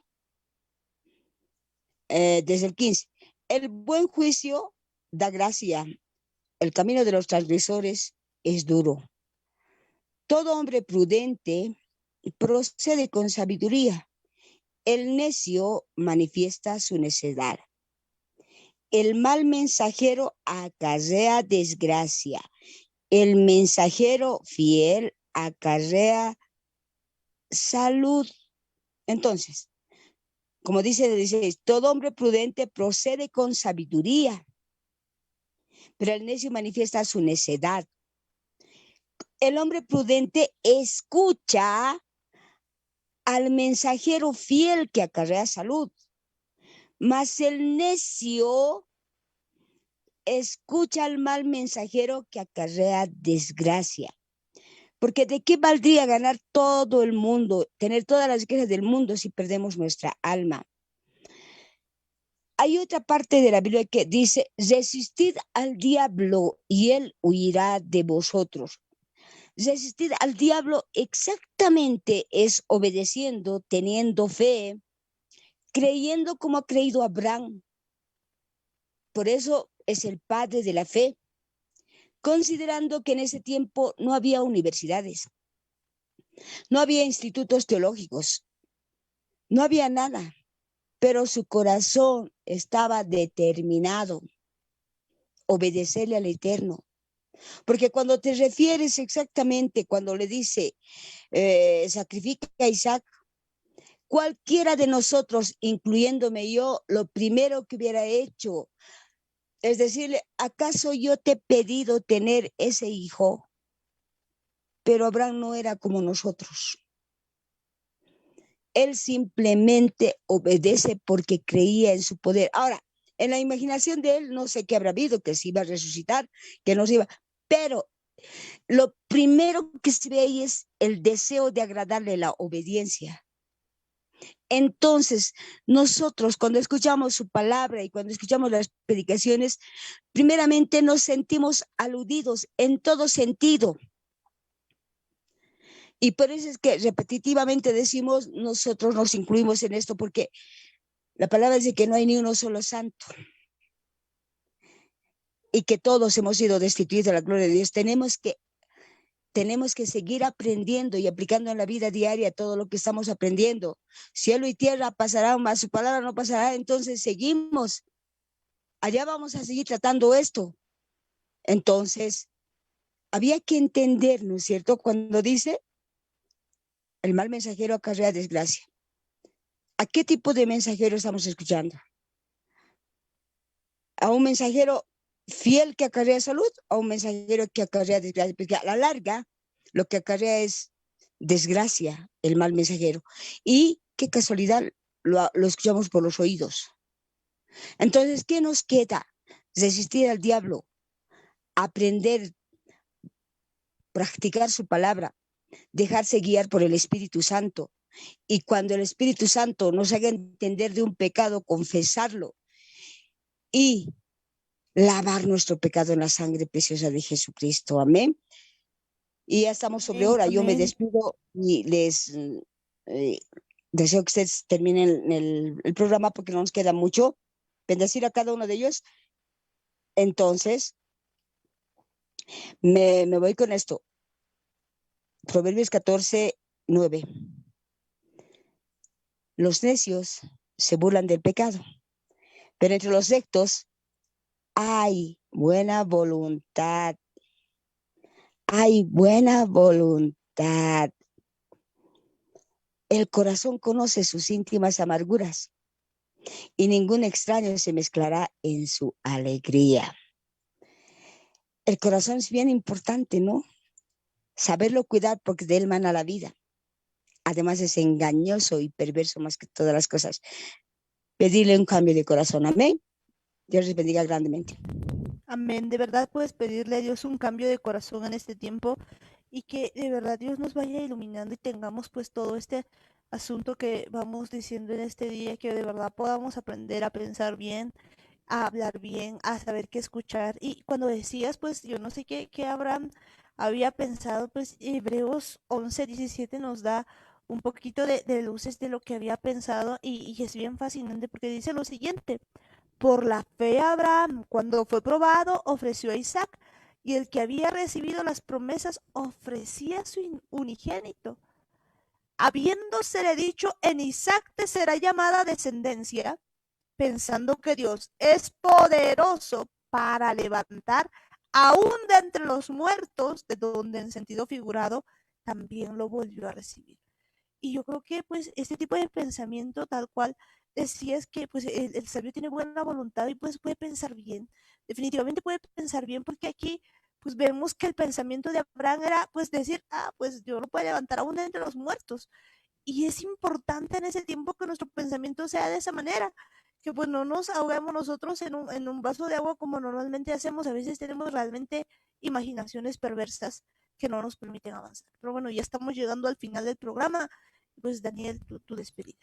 desde el 15. El buen juicio da gracia, el camino de los transgresores es duro. Todo hombre prudente procede con sabiduría. El necio manifiesta su necedad. El mal mensajero acarrea desgracia. El mensajero fiel acarrea salud. Entonces, como dice, todo hombre prudente procede con sabiduría, pero el necio manifiesta su necedad. El hombre prudente escucha al mensajero fiel que acarrea salud, mas el necio escucha al mal mensajero que acarrea desgracia. Porque ¿de qué valdría ganar todo el mundo, tener todas las riquezas del mundo si perdemos nuestra alma? Hay otra parte de la Biblia que dice, resistid al diablo y él huirá de vosotros. Resistir al diablo exactamente es obedeciendo, teniendo fe, creyendo como ha creído Abraham. por eso es el padre de la fe, considerando que en ese tiempo no había universidades, no había institutos teológicos, no había nada, pero su corazón estaba determinado a obedecerle al Eterno. Porque cuando te refieres exactamente, cuando le dice, sacrifica a Isaac, cualquiera de nosotros, incluyéndome yo, lo primero que hubiera hecho es decirle, ¿acaso yo te he pedido tener ese hijo? Pero Abraham no era como nosotros. Él simplemente obedece porque creía en su poder. Ahora, en la imaginación de él, no sé qué habrá habido, que se iba a resucitar, que no se iba, pero lo primero que se ve ahí es el deseo de agradarle, la obediencia. Entonces, nosotros cuando escuchamos su palabra y cuando escuchamos las predicaciones, primeramente nos sentimos aludidos en todo sentido. Y por eso es que repetitivamente decimos, nosotros nos incluimos en esto, porque la palabra dice que no hay ni uno solo santo y que todos hemos sido destituidos de la gloria de Dios. Tenemos que seguir aprendiendo y aplicando en la vida diaria todo lo que estamos aprendiendo. Cielo y tierra pasarán, mas su palabra no pasará. Entonces seguimos. Allá vamos a seguir tratando esto. Entonces, había que entender, ¿no es cierto? Cuando dice, el mal mensajero acarrea desgracia. ¿A qué tipo de mensajero estamos escuchando? ¿A un mensajero fiel que acarrea salud o a un mensajero que acarrea desgracia? Porque a la larga lo que acarrea es desgracia, el mal mensajero. Y qué casualidad, lo escuchamos por los oídos. Entonces, ¿qué nos queda? Resistir al diablo, aprender, practicar su palabra, dejarse guiar por el Espíritu Santo. Y cuando el Espíritu Santo nos haga entender de un pecado, confesarlo y lavar nuestro pecado en la sangre preciosa de Jesucristo. Amén. Y ya estamos sobre hora. Yo me despido y les deseo que ustedes terminen el programa porque no nos queda mucho. Bendecir a cada uno de ellos. Entonces, me voy con esto. Proverbios 14:9. Los necios se burlan del pecado, pero entre los rectos hay buena voluntad. Hay buena voluntad. El corazón conoce sus íntimas amarguras y ningún extraño se mezclará en su alegría. El corazón es bien importante, ¿no? Saberlo cuidar porque de él mana la vida. Además es engañoso y perverso más que todas las cosas. Pedirle un cambio de corazón. Amén. Dios les bendiga grandemente. Amén. De verdad puedes pedirle a Dios un cambio de corazón en este tiempo y que de verdad Dios nos vaya iluminando y tengamos pues todo este asunto que vamos diciendo en este día, que de verdad podamos aprender a pensar bien, a hablar bien, a saber qué escuchar. Y cuando decías, pues yo no sé qué Abraham había pensado, pues Hebreos 11:17 nos da un poquito de luces de lo que había pensado y es bien fascinante porque dice lo siguiente. Por la fe Abraham, cuando fue probado, ofreció a Isaac, y el que había recibido las promesas ofrecía su unigénito. Habiéndosele dicho, en Isaac te será llamada descendencia, pensando que Dios es poderoso para levantar aún de entre los muertos, de donde en sentido figurado también lo volvió a recibir. Y yo creo que pues este tipo de pensamiento tal cual decías que pues el sabio tiene buena voluntad y pues puede pensar bien, definitivamente puede pensar bien porque aquí pues vemos que el pensamiento de Abraham era pues decir, pues Dios lo puede levantar aún de entre los muertos. Y es importante en ese tiempo que nuestro pensamiento sea de esa manera, que pues no nos ahoguemos nosotros en un vaso de agua como normalmente hacemos. A veces tenemos realmente imaginaciones perversas que no nos permiten avanzar. Pero bueno, ya estamos llegando al final del programa. Pues Daniel, tu despedida.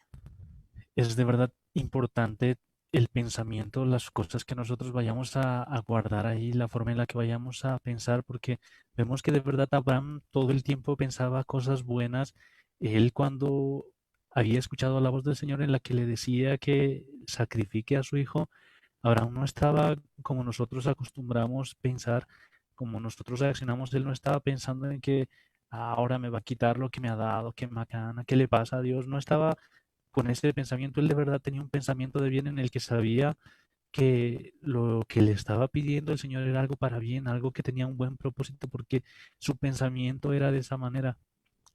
Es de verdad importante el pensamiento, las cosas que nosotros vayamos a guardar ahí, la forma en la que vayamos a pensar, porque vemos que de verdad Abraham todo el tiempo pensaba cosas buenas. Él cuando había escuchado la voz del Señor en la que le decía que sacrifique a su hijo, Abraham no estaba como nosotros acostumbramos pensar, como nosotros reaccionamos. Él no estaba pensando en que ahora me va a quitar lo que me ha dado, qué macana, qué le pasa a Dios. No estaba con ese pensamiento. Él de verdad tenía un pensamiento de bien en el que sabía que lo que le estaba pidiendo el Señor era algo para bien, algo que tenía un buen propósito, porque su pensamiento era de esa manera.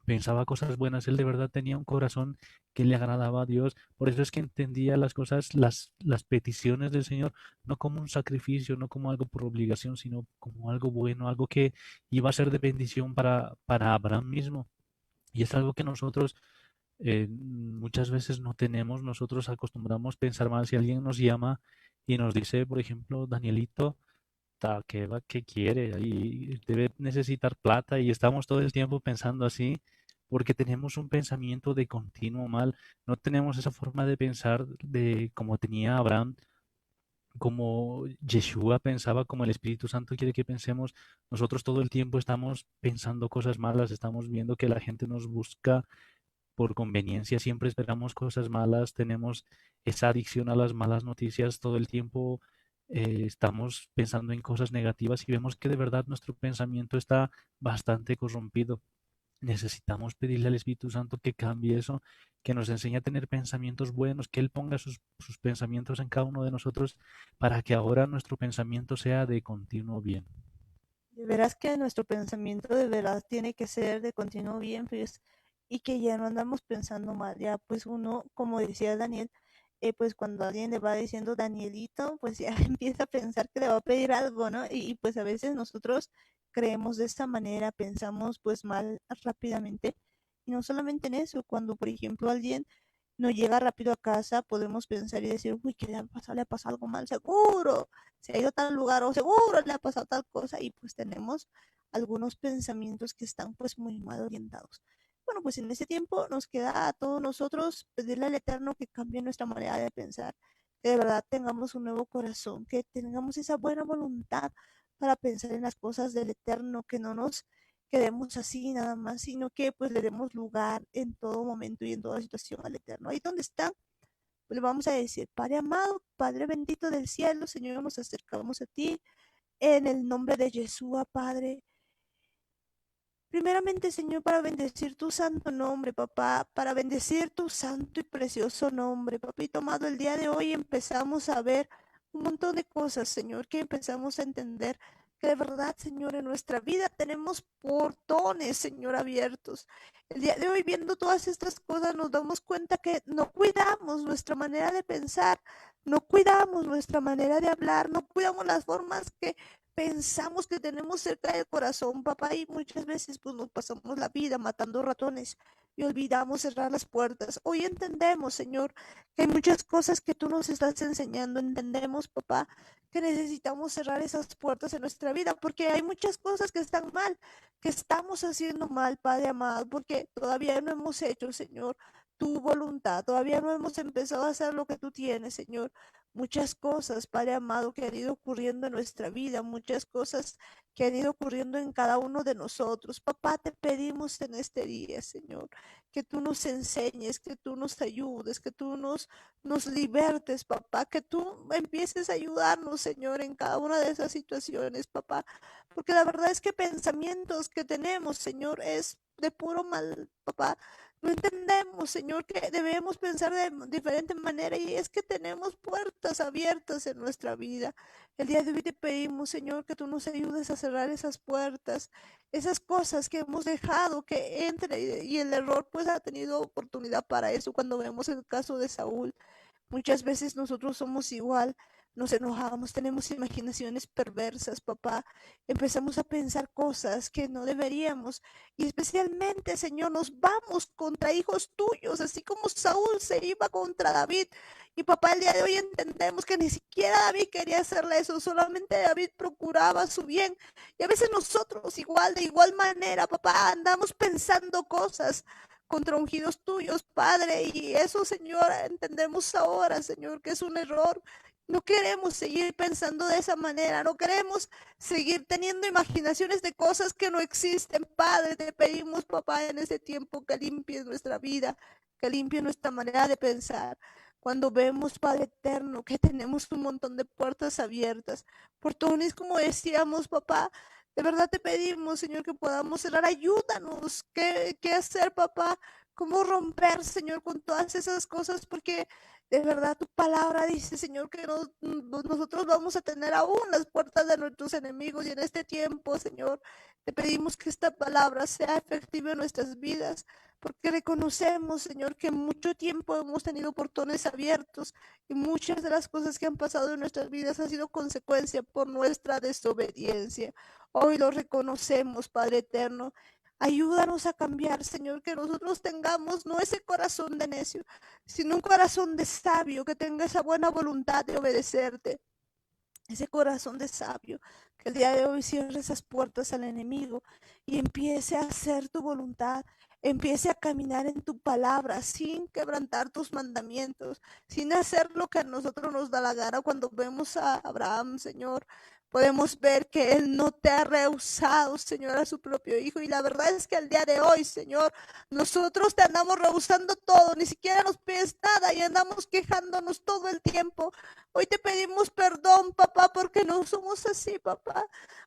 Pensaba cosas buenas, él de verdad tenía un corazón que le agradaba a Dios. Por eso es que entendía las cosas, las peticiones del Señor, no como un sacrificio, no como algo por obligación, sino como algo bueno, algo que iba a ser de bendición para Abraham mismo. Y es algo que nosotros muchas veces no tenemos. Nosotros acostumbramos pensar mal. Si alguien nos llama y nos dice, por ejemplo, Danielito, ¿qué quiere? Y debe necesitar plata, y estamos todo el tiempo pensando así porque tenemos un pensamiento de continuo mal. No tenemos esa forma de pensar de como tenía Abraham, como Yeshua pensaba, como el Espíritu Santo quiere que pensemos. Nosotros todo el tiempo estamos pensando cosas malas, estamos viendo que la gente nos busca por conveniencia, siempre esperamos cosas malas, tenemos esa adicción a las malas noticias todo el tiempo. Estamos pensando en cosas negativas y vemos que de verdad nuestro pensamiento está bastante corrompido. Necesitamos pedirle al Espíritu Santo que cambie eso, que nos enseñe a tener pensamientos buenos, que Él ponga sus pensamientos en cada uno de nosotros para que ahora nuestro pensamiento sea de continuo bien. De veras que nuestro pensamiento de verdad tiene que ser de continuo bien, pues, y que ya no andamos pensando mal. Ya, pues uno, como decía Daniel, pues cuando alguien le va diciendo Danielito, pues ya empieza a pensar que le va a pedir algo, ¿no? Pues a veces nosotros creemos de esta manera, pensamos pues mal rápidamente. Y no solamente en eso, cuando por ejemplo alguien no llega rápido a casa, podemos pensar y decir, uy, ¿qué le ha pasado algo mal? Seguro se ha ido a tal lugar o seguro le ha pasado tal cosa, y pues tenemos algunos pensamientos que están pues muy mal orientados. Bueno, pues en ese tiempo nos queda a todos nosotros pedirle al Eterno que cambie nuestra manera de pensar, que de verdad tengamos un nuevo corazón, que tengamos esa buena voluntad para pensar en las cosas del Eterno, que no nos quedemos así nada más, sino que pues le demos lugar en todo momento y en toda situación al Eterno. Ahí donde está, le vamos a decir, Padre amado, Padre bendito del cielo, Señor, nos acercamos a ti en el nombre de Yeshua, Padre. Primeramente, Señor, para bendecir tu santo nombre, papá, para bendecir tu santo y precioso nombre, papito amado. El día de hoy empezamos a ver un montón de cosas, Señor, que empezamos a entender que de verdad, Señor, en nuestra vida tenemos portones, Señor, abiertos. El día de hoy, viendo todas estas cosas, nos damos cuenta que no cuidamos nuestra manera de pensar, no cuidamos nuestra manera de hablar, no cuidamos las formas que pensamos que tenemos cerca del corazón, papá, y muchas veces pues nos pasamos la vida matando ratones y olvidamos cerrar las puertas. Hoy entendemos, Señor, que hay muchas cosas que tú nos estás enseñando. Entendemos, papá, que necesitamos cerrar esas puertas en nuestra vida, porque hay muchas cosas que están mal, que estamos haciendo mal, Padre amado, porque todavía no hemos hecho, Señor, tu voluntad, todavía no hemos empezado a hacer lo que tú tienes, Señor. Muchas cosas, Padre amado, que han ido ocurriendo en nuestra vida, muchas cosas que han ido ocurriendo en cada uno de nosotros. Papá, te pedimos en este día, Señor, que tú nos enseñes, que tú nos ayudes, que tú nos libertes, papá, que tú empieces a ayudarnos, Señor, en cada una de esas situaciones, papá, porque la verdad es que pensamientos que tenemos, Señor, es de puro mal, papá. No entendemos, Señor, que debemos pensar de diferente manera, y es que tenemos puertas abiertas en nuestra vida. El día de hoy te pedimos, Señor, que tú nos ayudes a cerrar esas puertas, esas cosas que hemos dejado que entre, y el error pues ha tenido oportunidad para eso. Cuando vemos el caso de Saúl, muchas veces nosotros somos igual, nos enojamos, tenemos imaginaciones perversas, papá. Empezamos a pensar cosas que no deberíamos. Y especialmente, Señor, nos vamos contra hijos tuyos, así como Saúl se iba contra David. Y papá, el día de hoy entendemos que ni siquiera David quería hacerle eso, solamente David procuraba su bien. Y a veces nosotros igual, de igual manera, papá, andamos pensando cosas contra ungidos tuyos, Padre, y eso, Señor, entendemos ahora, Señor, que es un error. No queremos seguir pensando de esa manera, no queremos seguir teniendo imaginaciones de cosas que no existen, Padre. Te pedimos, papá, en este tiempo que limpies nuestra vida, que limpies nuestra manera de pensar. cuando vemos, Padre eterno, que tenemos un montón de puertas abiertas, portones, como decíamos, papá. De verdad te pedimos, Señor, que podamos cerrar. Ayúdanos. ¿Qué hacer, papá? ¿Cómo romper, Señor, con todas esas cosas? Porque de verdad tu palabra dice, Señor, que nosotros vamos a tener aún las puertas de nuestros enemigos. Y en este tiempo, Señor, te pedimos que esta palabra sea efectiva en nuestras vidas. Porque reconocemos, Señor, que mucho tiempo hemos tenido portones abiertos y muchas de las cosas que han pasado en nuestras vidas han sido consecuencia por nuestra desobediencia. Hoy lo reconocemos, Padre eterno. Ayúdanos a cambiar, Señor, que nosotros tengamos no ese corazón de necio, sino un corazón de sabio, que tenga esa buena voluntad de obedecerte. Ese corazón de sabio, que el día de hoy cierre esas puertas al enemigo y empiece a hacer tu voluntad, empiece a caminar en tu palabra sin quebrantar tus mandamientos, sin hacer lo que a nosotros nos da la gana. Cuando vemos a Abraham, Señor, podemos ver que Él no te ha rehusado, Señor, a su propio Hijo. Y la verdad es que al día de hoy, Señor, nosotros te andamos rehusando todo, ni siquiera nos pides nada y andamos quejándonos todo el tiempo. Hoy te pedimos perdón, papá, porque no somos así, papá,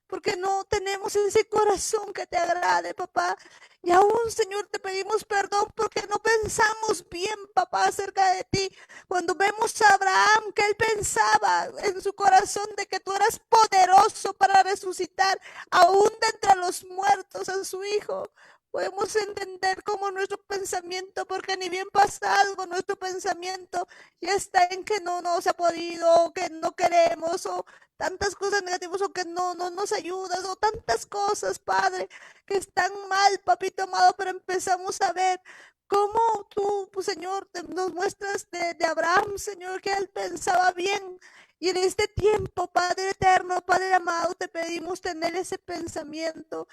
porque no tenemos ese corazón que te agrade, papá. Y aún, Señor, te pedimos perdón porque no pensamos bien, papá, acerca de ti. Cuando vemos a Abraham, que él pensaba en su corazón de que tú eras poderoso para resucitar aún de entre los muertos a su hijo. Podemos entender cómo nuestro pensamiento, porque ni bien pasa algo, nuestro pensamiento ya está en que no se ha podido, o que no queremos, o tantas cosas negativas, o que no nos ayudas, o tantas cosas, Padre, que están mal, papito amado, pero empezamos a ver cómo tú, pues, Señor, nos muestras de Abraham, Señor, que él pensaba bien. Y en este tiempo, Padre eterno, Padre amado, te pedimos tener ese pensamiento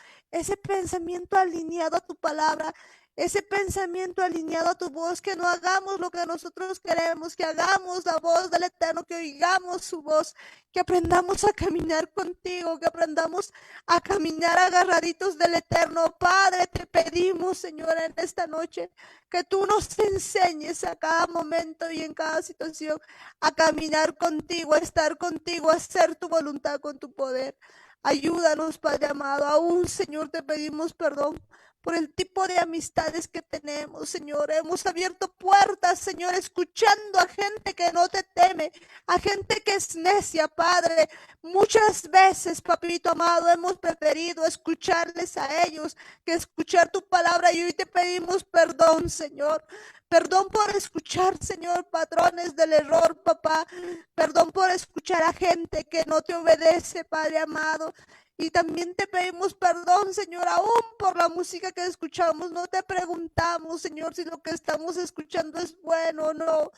alineado a tu palabra, ese pensamiento alineado a tu voz, que no hagamos lo que nosotros queremos, que hagamos la voz del Eterno, que oigamos su voz, que aprendamos a caminar contigo, que aprendamos a caminar agarraditos del Eterno. Padre, te pedimos, Señor, en esta noche, que tú nos enseñes a cada momento y en cada situación a caminar contigo, a estar contigo, a hacer tu voluntad con tu poder. Ayúdanos, Padre amado. Aún, Señor, te pedimos perdón por el tipo de amistades que tenemos, Señor. Hemos abierto puertas, Señor, escuchando a gente que no te teme, a gente que es necia, Padre. Muchas veces, papito amado, hemos preferido escucharles a ellos que escuchar tu palabra, y hoy te pedimos perdón, Señor. Perdón por escuchar, Señor, patrones del error, papá. Perdón por escuchar a gente que no te obedece, Padre amado. Y también te pedimos perdón, Señor, aún por la música que escuchamos. No te preguntamos, Señor, si lo que estamos escuchando es bueno o no.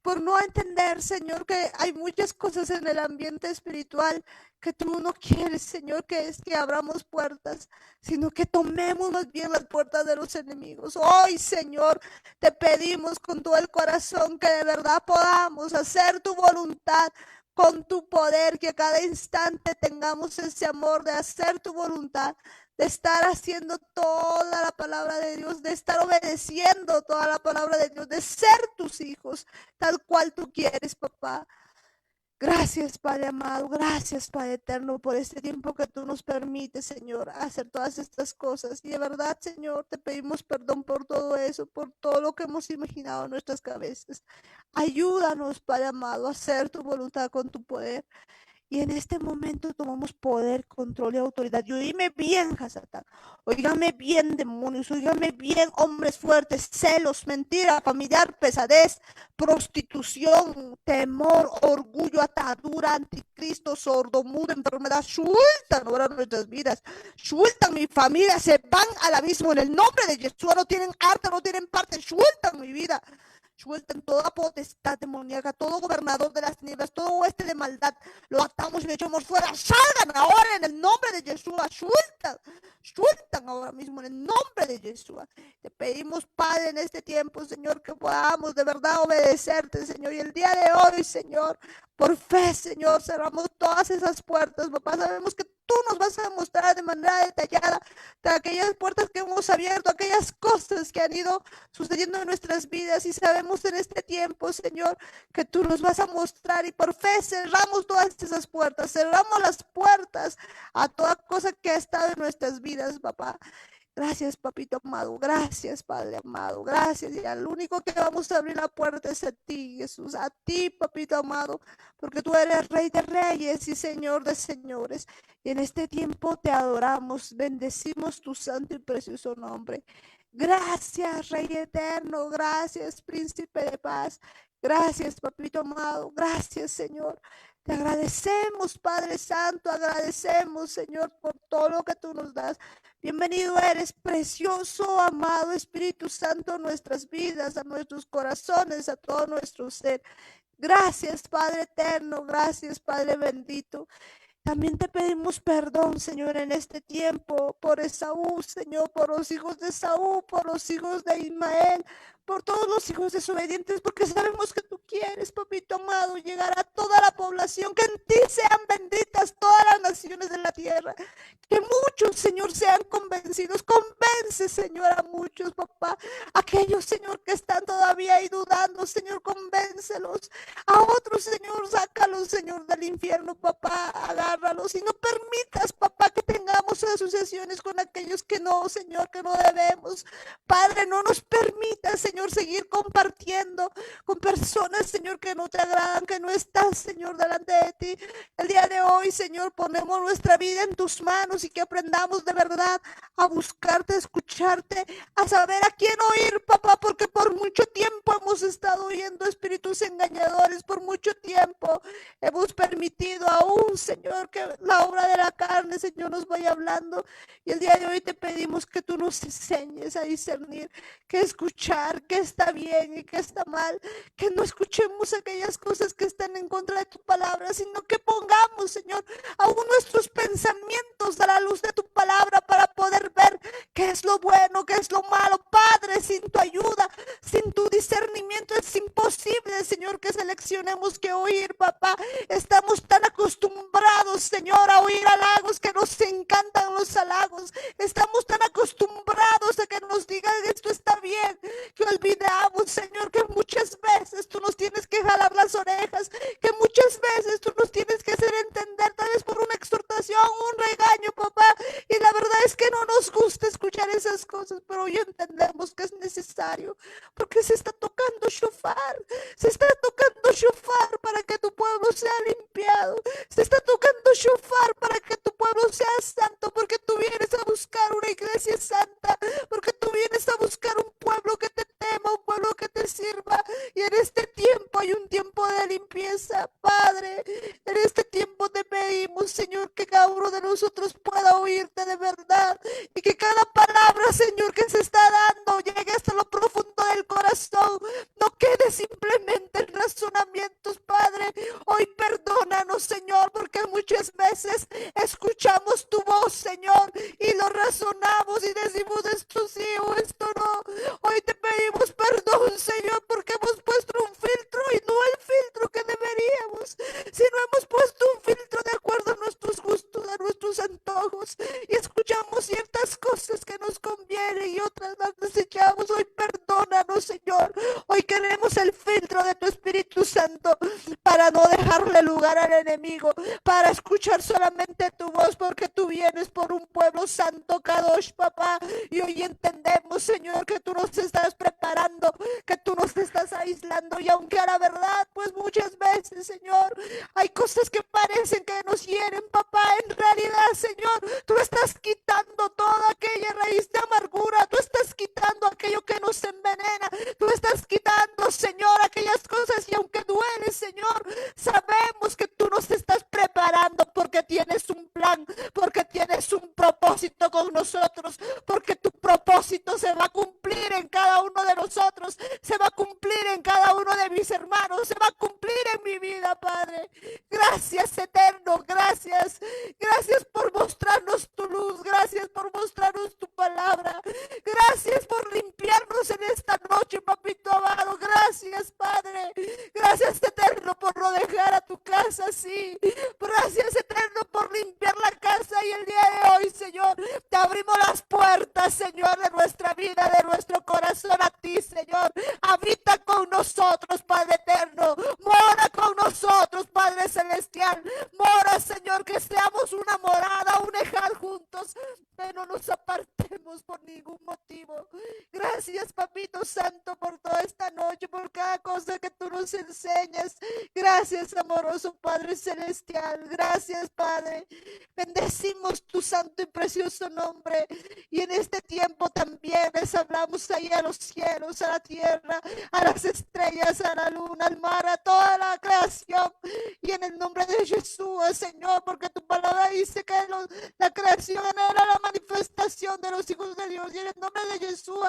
Por no entender, Señor, que hay muchas cosas en el ambiente espiritual que tú no quieres, Señor, que es que abramos puertas, sino que tomemos más bien las puertas de los enemigos. Hoy, Señor, te pedimos con todo el corazón que de verdad podamos hacer tu voluntad con tu poder, que a cada instante tengamos ese amor de hacer tu voluntad, de estar haciendo toda la palabra de Dios, de estar obedeciendo toda la palabra de Dios, de ser tus hijos, tal cual tú quieres, papá. Gracias, Padre amado, gracias, Padre eterno, por este tiempo que tú nos permites, Señor, hacer todas estas cosas. Y de verdad, Señor, te pedimos perdón por todo eso, por todo lo que hemos imaginado en nuestras cabezas. Ayúdanos, Padre amado, a hacer tu voluntad con tu poder. Y en este momento tomamos poder, control y autoridad. Y oígame bien, Hasatán. Oígame bien, demonios. Oígame bien, hombres fuertes, celos, mentira, familiar, pesadez, prostitución, temor, orgullo, atadura, anticristo, sordomudo, enfermedad. Sueltan ahora nuestras vidas. Sueltan mi familia. Se van al abismo en el nombre de Jesús. No tienen arte, no tienen parte. Sueltan mi vida. Suelten toda potestad demoníaca, todo gobernador de las tinieblas, todo hueste de maldad. Lo atamos y lo echamos fuera. Salgan ahora en el nombre de Jesús. Sueltan ahora mismo en el nombre de Jesús. Te pedimos, Padre, en este tiempo, Señor, que podamos de verdad obedecerte, Señor. Y el día de hoy, Señor, por fe, Señor, cerramos todas esas puertas, papá. Sabemos que tú nos vas a mostrar de manera detallada de aquellas puertas que hemos abierto, aquellas cosas que han ido sucediendo en nuestras vidas, y sabemos en este tiempo, Señor, que tú nos vas a mostrar, y por fe cerramos todas esas puertas, cerramos las puertas a toda cosa que ha estado en nuestras vidas, papá. Gracias, papito amado. Gracias, Padre amado. Gracias. Y al único que vamos a abrir la puerta es a ti, Jesús. A ti, papito amado. Porque tú eres Rey de Reyes y Señor de Señores. Y en este tiempo te adoramos. Bendecimos tu santo y precioso nombre. Gracias, Rey eterno. Gracias, Príncipe de paz. Gracias, papito amado. Gracias, Señor. Te agradecemos, Padre Santo. Agradecemos, Señor, por todo lo que tú nos das. Bienvenido eres, precioso, amado Espíritu Santo, a nuestras vidas, a nuestros corazones, a todo nuestro ser. Gracias, Padre eterno, gracias, Padre bendito. También te pedimos perdón, Señor, en este tiempo por Esaú, Señor, por los hijos de Esaú, por los hijos de Ismael, por todos los hijos desobedientes, porque sabemos que tú quieres, papito amado, llegar a toda la población, que en ti sean benditas todas las naciones de la tierra, que muchos, Señor, sean convencidos. Convence, Señor, a muchos, papá. Aquellos, Señor, que están todavía ahí dudando, Señor, convéncelos. A otros, Señor, sácalos, Señor, del infierno, papá. Agárralos y no permitas, papá, que tengamos asociaciones con aquellos que no, Señor, que no debemos. Padre, no nos permitas, Señor, seguir compartiendo con personas, Señor, que no te agradan, que no están, Señor, delante de ti. El día de hoy, Señor, ponemos nuestra vida en tus manos y que aprendamos de verdad a buscarte, a escucharte, a saber a quién oír, papá, porque por mucho tiempo hemos estado oyendo espíritus engañadores, por mucho tiempo hemos permitido aún, Señor, que la obra de la carne, Señor, nos vaya hablando, y el día de hoy te pedimos que tú nos enseñes a discernir, que escuchar, que está bien y que está mal, que no escuchemos aquellas cosas que están en contra de tu palabra, sino que pongamos, Señor, aún nuestros pensamientos a la luz de tu palabra para poder ver qué es lo bueno, qué es lo malo. Padre, sin tu ayuda, sin tu discernimiento es imposible, Señor, que seleccionemos qué oír, papá. Estamos tan acostumbrados, Señor, a oír halagos, que nos encantan los halagos. Estamos tan acostumbrados a que nos digan que esto está bien, que olvidamos, Señor, que muchas veces tú nos tienes que jalar las orejas, que muchas veces tú nos tienes que hacer entender, tal vez por una exhortación, un regaño, papá. Y la verdad es que no nos gusta escuchar esas cosas, pero hoy entendemos que es necesario, porque se está tocando shofar, se está tocando shofar para que tu pueblo sea limpiado, se está tocando shofar para que tu pueblo sea santo, porque tú vienes a buscar una iglesia santa, porque tú vienes a buscar un pueblo que te tema, un pueblo que te sirva. Y en este tiempo hay un tiempo de limpieza, Padre. En este tiempo te pedimos, Señor, que cada uno de nosotros pueda oírte de verdad, y que cada palabra, Señor, que se está dando llegue hasta lo profundo del corazón, no quede simplemente en razonamientos, Padre. Hoy perdónanos, Señor, porque muchas veces escuchamos tu voz, Señor, y lo razonamos y decimos esto sí o esto no. Hoy te pedimos perdón, Señor, porque hemos puesto un filtro y no el filtro que deberíamos, sino hemos puesto un filtro de acuerdo a nuestros gustos, a nuestros antojos, y escuchamos ciertas cosas que nos convienen y otras las desechamos. Hoy perdónanos, Señor. Hoy queremos el filtro de tu Espíritu Santo para no dejarle lugar al enemigo, para escuchar solamente tu voz, porque tú vienes por un pueblo santo, Kadosh, papá. Y hoy entendemos, Señor, que tú nos estás preparando, que tú nos estás aislando, y aunque a la verdad, pues muchas veces, Señor, hay cosas que parecen que nos hieren, papá, en realidad, Señor, tú estás quitando toda aquella raíz de amargura, tú estás quitando aquello que nos envenena, tú estás quitando, Señor, aquellas cosas, y aunque duele, Señor, sabemos que tú nos estás preparando, porque tienes un plan, porque tienes un propósito con nosotros, porque tu propósito se va a cumplir en cada uno de nosotros, se va a cumplir en cada uno de mis hermanos, se va a cumplir en mi vida, Padre. Gracias, eterno, gracias. Gracias por mostrarnos tu luz, gracias por mostrarnos tu palabra, gracias por limpiarnos en esta noche, papito amado. Gracias, Padre. Gracias, eterno, por no dejar a tu casa así. Gracias, eterno, por limpiar la casa y Santo, por toda esta noche, por cada cosa que tú nos enseñas. Gracias, amoroso Padre Celestial. Gracias, Padre. Bendecimos tu santo y precioso nombre. Y en este tiempo también les hablamos ahí a los cielos, a la tierra, a las estrellas, a la luna, al mar, a toda la creación. Y en el nombre de Jesús, Señor, porque tu palabra dice que la creación era la manifestación de los hijos de Dios. Y en el nombre de Jesús,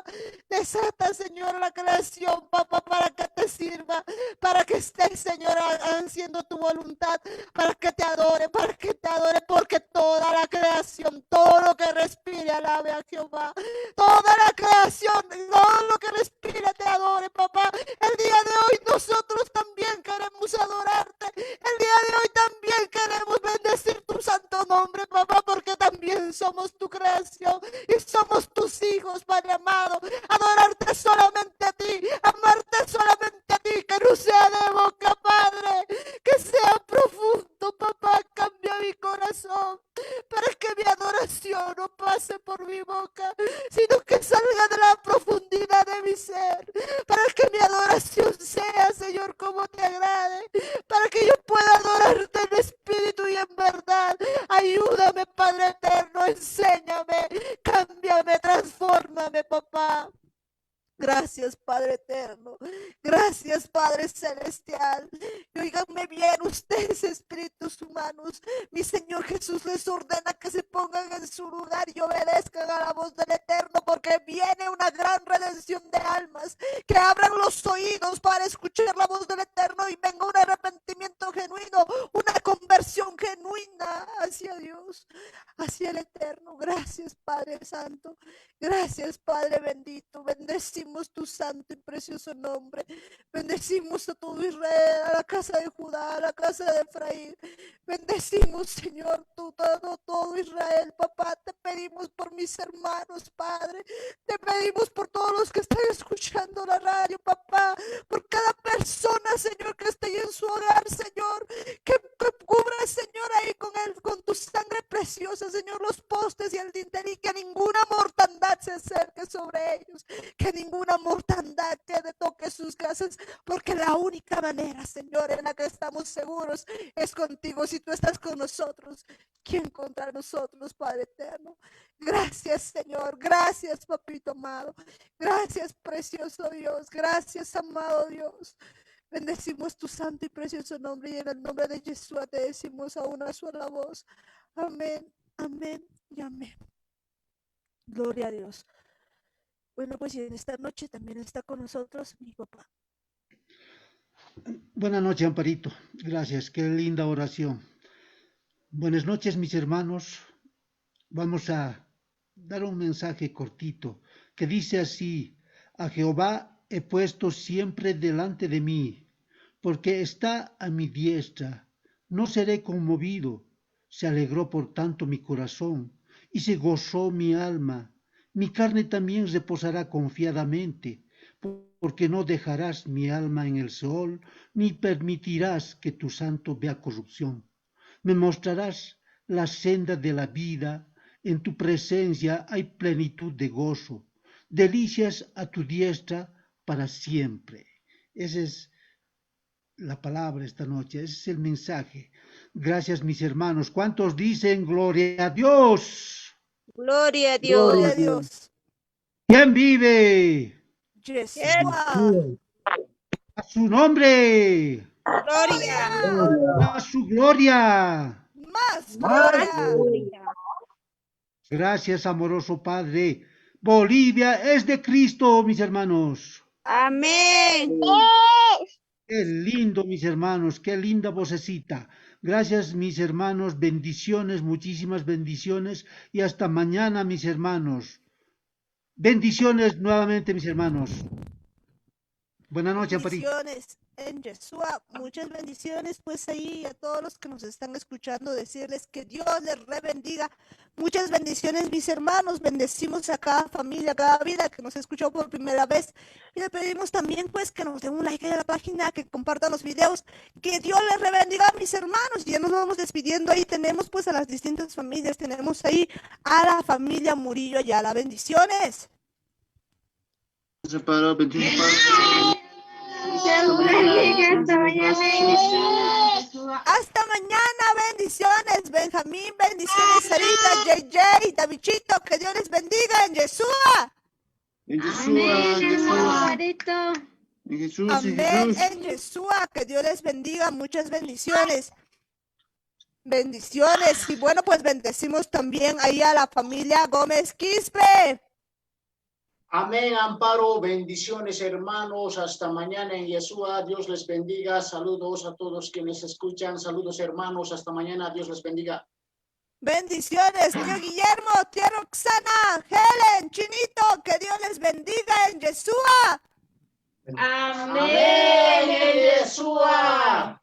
desata, Señor, la creación, papá, para que te sirva, para que estés, Señor, haciendo tu voluntad, para que te adore, porque toda la creación, todo lo que respire, alabe a Jehová. Toda la creación, todo lo que respire, te adore, papá. El día de hoy nosotros también queremos adorarte. El día de hoy también queremos bendecir tu santo nombre, papá, porque también somos tu creación y somos tus hijos, Padre amado. Adorarte solamente a ti, amarte solamente a ti, que no sea de boca, Padre, que sea profundo, papá. Cambia mi corazón para que mi adoración no pase por mi boca, sino que salga de la profundidad de mi ser, para que mi adoración sea, Señor, como te agrade, para que yo pueda adorarte en espíritu y en verdad. Ayúdame, Padre eterno, enséñame, cámbiame, transfórmame, papá. Gracias, Padre eterno. Gracias, Padre celestial. Y oíganme bien ustedes, espíritus humanos. Mi Señor Jesús les ordena que se pongan en su lugar y obedezcan a la voz del Eterno, porque viene una gran redención de almas. Que abran los oídos para escuchar la voz del Eterno y venga un arrepentimiento genuino, una conversión genuina hacia Dios, hacia el Eterno. Gracias, Padre Santo. Gracias, Padre bendito. Bendecimos tu santo y precioso nombre. Bendecimos a todo Israel, a la casa de Judá, a la casa de Efraín. Bendecimos, Señor, todo Israel, papá. Te pedimos por mis hermanos, Padre. Te pedimos por todos los que están escuchando la radio, papá. Por cada persona, Señor, que esté en su hogar, Señor. Que cubra, Señor, ahí con tu sangre preciosa, Señor, los postes y el dintel, y que ninguna mortandad se acerque sobre ellos. Que ninguna mortandad que toque sus casas, porque la única manera, Señor, en la que estamos seguros es contigo. Si tú estás con nosotros, ¿quién contra nosotros, Padre eterno? Gracias, Señor. Gracias, papito amado. Gracias, precioso Dios. Gracias, amado Dios. Bendecimos tu santo y precioso nombre, y en el nombre de Jesús te decimos a una sola voz. Amén, amén y amén. Gloria a Dios. Bueno, pues y en esta noche también está con nosotros mi papá. Buenas noches, Amparito. Gracias, qué linda oración. Buenas noches, mis hermanos. Vamos a dar un mensaje cortito que dice así: a Jehová he puesto siempre delante de mí, porque está a mi diestra. No seré conmovido. Se alegró por tanto mi corazón y se gozó mi alma. Mi carne también reposará confiadamente, porque no dejarás mi alma en el Seol, ni permitirás que tu santo vea corrupción. Me mostrarás la senda de la vida, en tu presencia hay plenitud de gozo, delicias a tu diestra para siempre. Esa es la palabra esta noche, ese es el mensaje. Gracias, mis hermanos. ¿Cuántos dicen gloria a Dios? Gloria a Dios. Gloria a Dios. ¿Quién vive? Yeshua. A su nombre. Gloria. A su gloria. Más gloria. Gracias, amoroso Padre. Bolivia es de Cristo, mis hermanos. Amén. Qué lindo, mis hermanos, qué linda vocecita. Gracias, mis hermanos, bendiciones, muchísimas bendiciones, y hasta mañana, mis hermanos. Bendiciones nuevamente, mis hermanos. Buenas noches, Amparito. Bendiciones en Yeshua, muchas bendiciones pues ahí a todos los que nos están escuchando, decirles que Dios les rebendiga. Muchas bendiciones, mis hermanos. Bendecimos a cada familia, a cada vida que nos escuchó por primera vez, y le pedimos también pues que nos den un like a la página, que compartan los videos. Que Dios les rebendiga, mis hermanos. Y ya nos vamos despidiendo. Ahí tenemos pues a las distintas familias. Tenemos ahí a la familia Murillo Ayala. Bendiciones. Separado, bendición Hasta mañana, bendiciones, Benjamín, bendiciones, Sarita, JJ, Davichito, que Dios les bendiga en Yeshua. en Yeshua, en Jesús, Amén, en Yeshua, que Dios les bendiga, muchas bendiciones. Bendiciones, y bueno, pues bendecimos también ahí a la familia Gómez Quispe. Amén, Amparo, bendiciones hermanos, hasta mañana en Yeshua, Dios les bendiga, saludos a todos quienes escuchan, saludos hermanos, hasta mañana, Dios les bendiga. Bendiciones, tío Guillermo, tía Roxana, Helen, Chinito, que Dios les bendiga en Yeshua. Amén, en Yeshua.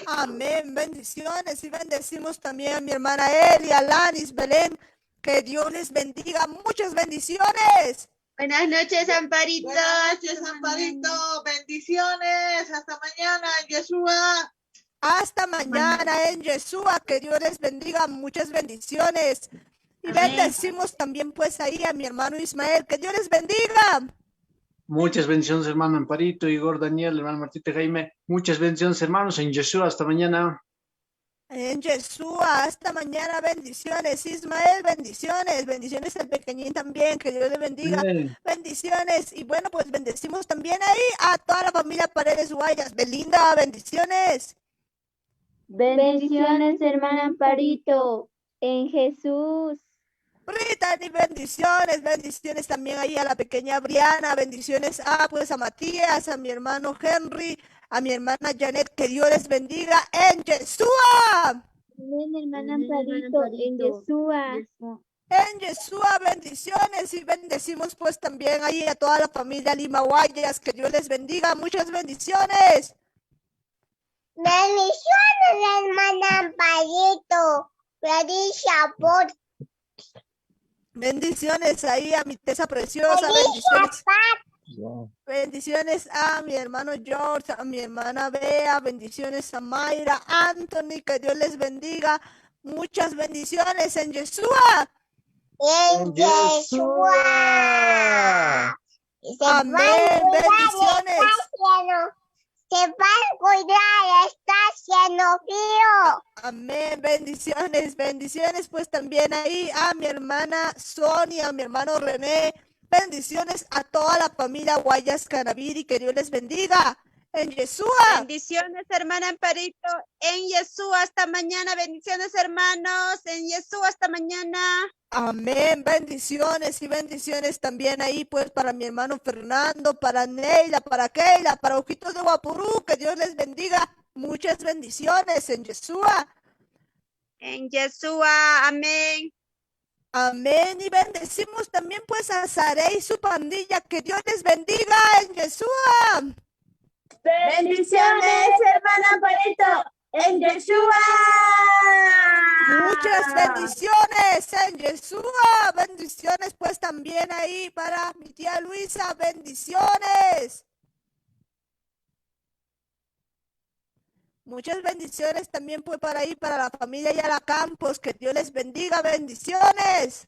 Amén, bendiciones, y bendecimos también a mi hermana Eli, Alanis, Belén, que Dios les bendiga, muchas bendiciones. Buenas noches, Amparito. Buenas noches, Amparito. Bendiciones. Hasta mañana, Yeshua. Hasta mañana en Yeshua, que Dios les bendiga, muchas bendiciones. Y bendecimos también pues ahí a mi hermano Ismael, que Dios les bendiga. Muchas bendiciones, hermano Amparito, Igor, Daniel, hermano Martita, Jaime. Muchas bendiciones, hermanos, en Yeshua. Hasta mañana. En Yeshua, hasta mañana, bendiciones. Ismael, bendiciones. Bendiciones al pequeñín también, que Dios le bendiga. Amén. Bendiciones. Y bueno, pues bendecimos también ahí a toda la familia Paredes Guayas. Belinda, bendiciones. Bendiciones, hermana Amparito, en Jesús. Brittany, bendiciones. Bendiciones también ahí a la pequeña Briana. Bendiciones pues a Matías, a mi hermano Henry, a mi hermana Janet, que Dios les bendiga en Yeshua. Amén, hermana Amparito, en Yeshua. En Yeshua, bendiciones, y bendecimos pues también ahí a toda la familia Lima Guayas, que Dios les bendiga, muchas bendiciones. Bendiciones, hermana Amparito. Feliz Shabbat. Bendiciones ahí a mi Tesa preciosa, bendiciones. Bendiciones a mi hermano George, a mi hermana Bea, bendiciones a Mayra, Anthony, que Dios les bendiga. Muchas bendiciones en Yeshua. En Yeshua. Amén, bendiciones. Se va a cuidar, está haciendo frío. Amén, bendiciones, bendiciones pues también ahí a mi hermana Sonia, a mi hermano René. Bendiciones a toda la familia Guayas Canaviri, que Dios les bendiga en Yeshua. Bendiciones, hermana Amparito, en Yeshua. Hasta mañana. Bendiciones, hermanos, en Yeshua. Hasta mañana. Amén, bendiciones y bendiciones también ahí pues para mi hermano Fernando, para Neila, para Keila, para Ojitos de Guapurú, que Dios les bendiga. Muchas bendiciones en Yeshua. En Yeshua, amén. Amén, y bendecimos también pues a Saré y su pandilla, que Dios les bendiga en Yeshua. Bendiciones, hermana Amparito, en Yeshua. Muchas bendiciones en Yeshua. Bendiciones pues también ahí para mi tía Luisa, bendiciones. Muchas bendiciones también pues para ahí, para la familia Yala Campos, que Dios les bendiga, bendiciones.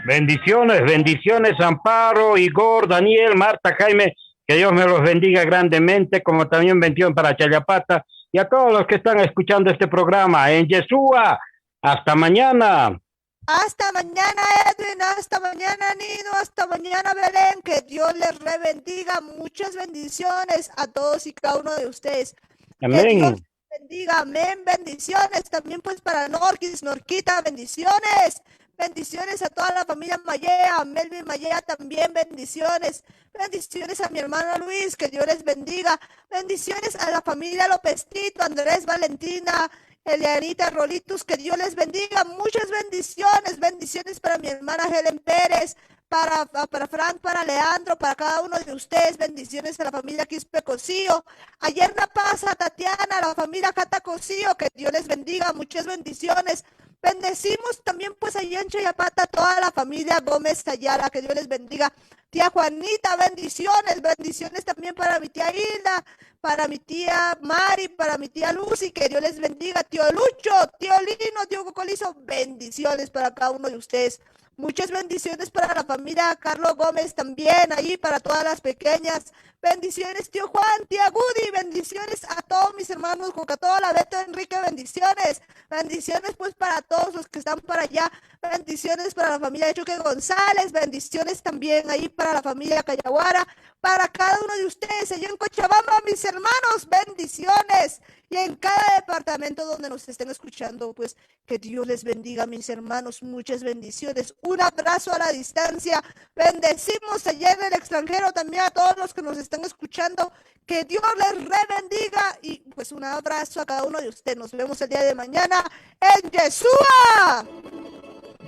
Bendiciones, bendiciones, Amparo, Igor, Daniel, Marta, Jaime, que Dios me los bendiga grandemente, como también bendición para Chayapata y a todos los que están escuchando este programa en Yeshua. Hasta mañana. Hasta mañana, Edwin, hasta mañana, Nino, hasta mañana, Belén, que Dios les bendiga, muchas bendiciones a todos y cada uno de ustedes. Amén. Que Dios les bendiga, amén, bendiciones también pues para Norquis, Norquita, bendiciones. Bendiciones a toda la familia Mayea, a Melvin Mayea también, bendiciones. Bendiciones a mi hermano Luis, que Dios les bendiga. Bendiciones a la familia López-Tito, Andrés, Valentina, Elianita, Rolitus, que Dios les bendiga. Muchas bendiciones. Bendiciones para mi hermana Helen Pérez, para Frank, para Leandro, para cada uno de ustedes. Bendiciones a la familia Quispe Cosío. Ayer la paz a Tatiana, a la familia Cata Cosío, que Dios les bendiga. Muchas bendiciones. Bendecimos también pues allá en Chayapata toda la familia Gómez Ayala, que Dios les bendiga. Tía Juanita, bendiciones, bendiciones también para mi tía Hilda, para mi tía Mari, para mi tía Lucy, que Dios les bendiga. Tío Lucho, tío Lino, tío Cocolizo, bendiciones para cada uno de ustedes. Muchas bendiciones para la familia Carlos Gómez también, ahí para todas las pequeñas. Bendiciones, tío Juan, tía Gudi, bendiciones a todos mis hermanos, con toda la Beto Enrique, bendiciones. Bendiciones pues para todos los que están para allá. Bendiciones para la familia Chuque González, bendiciones también ahí para la familia Cayaguara, para cada uno de ustedes allá en Cochabamba, mis hermanos, bendiciones. Y en cada departamento donde nos estén escuchando, pues que Dios les bendiga, mis hermanos, muchas bendiciones. Un abrazo a la distancia. Bendecimos allá en el extranjero también a todos los que nos están escuchando. Que Dios les bendiga y pues un abrazo a cada uno de ustedes. Nos vemos el día de mañana en Yeshua.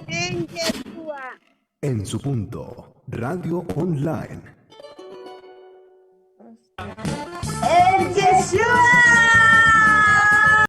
En Yeshua. En su punto, Radio Online. En Yeshua.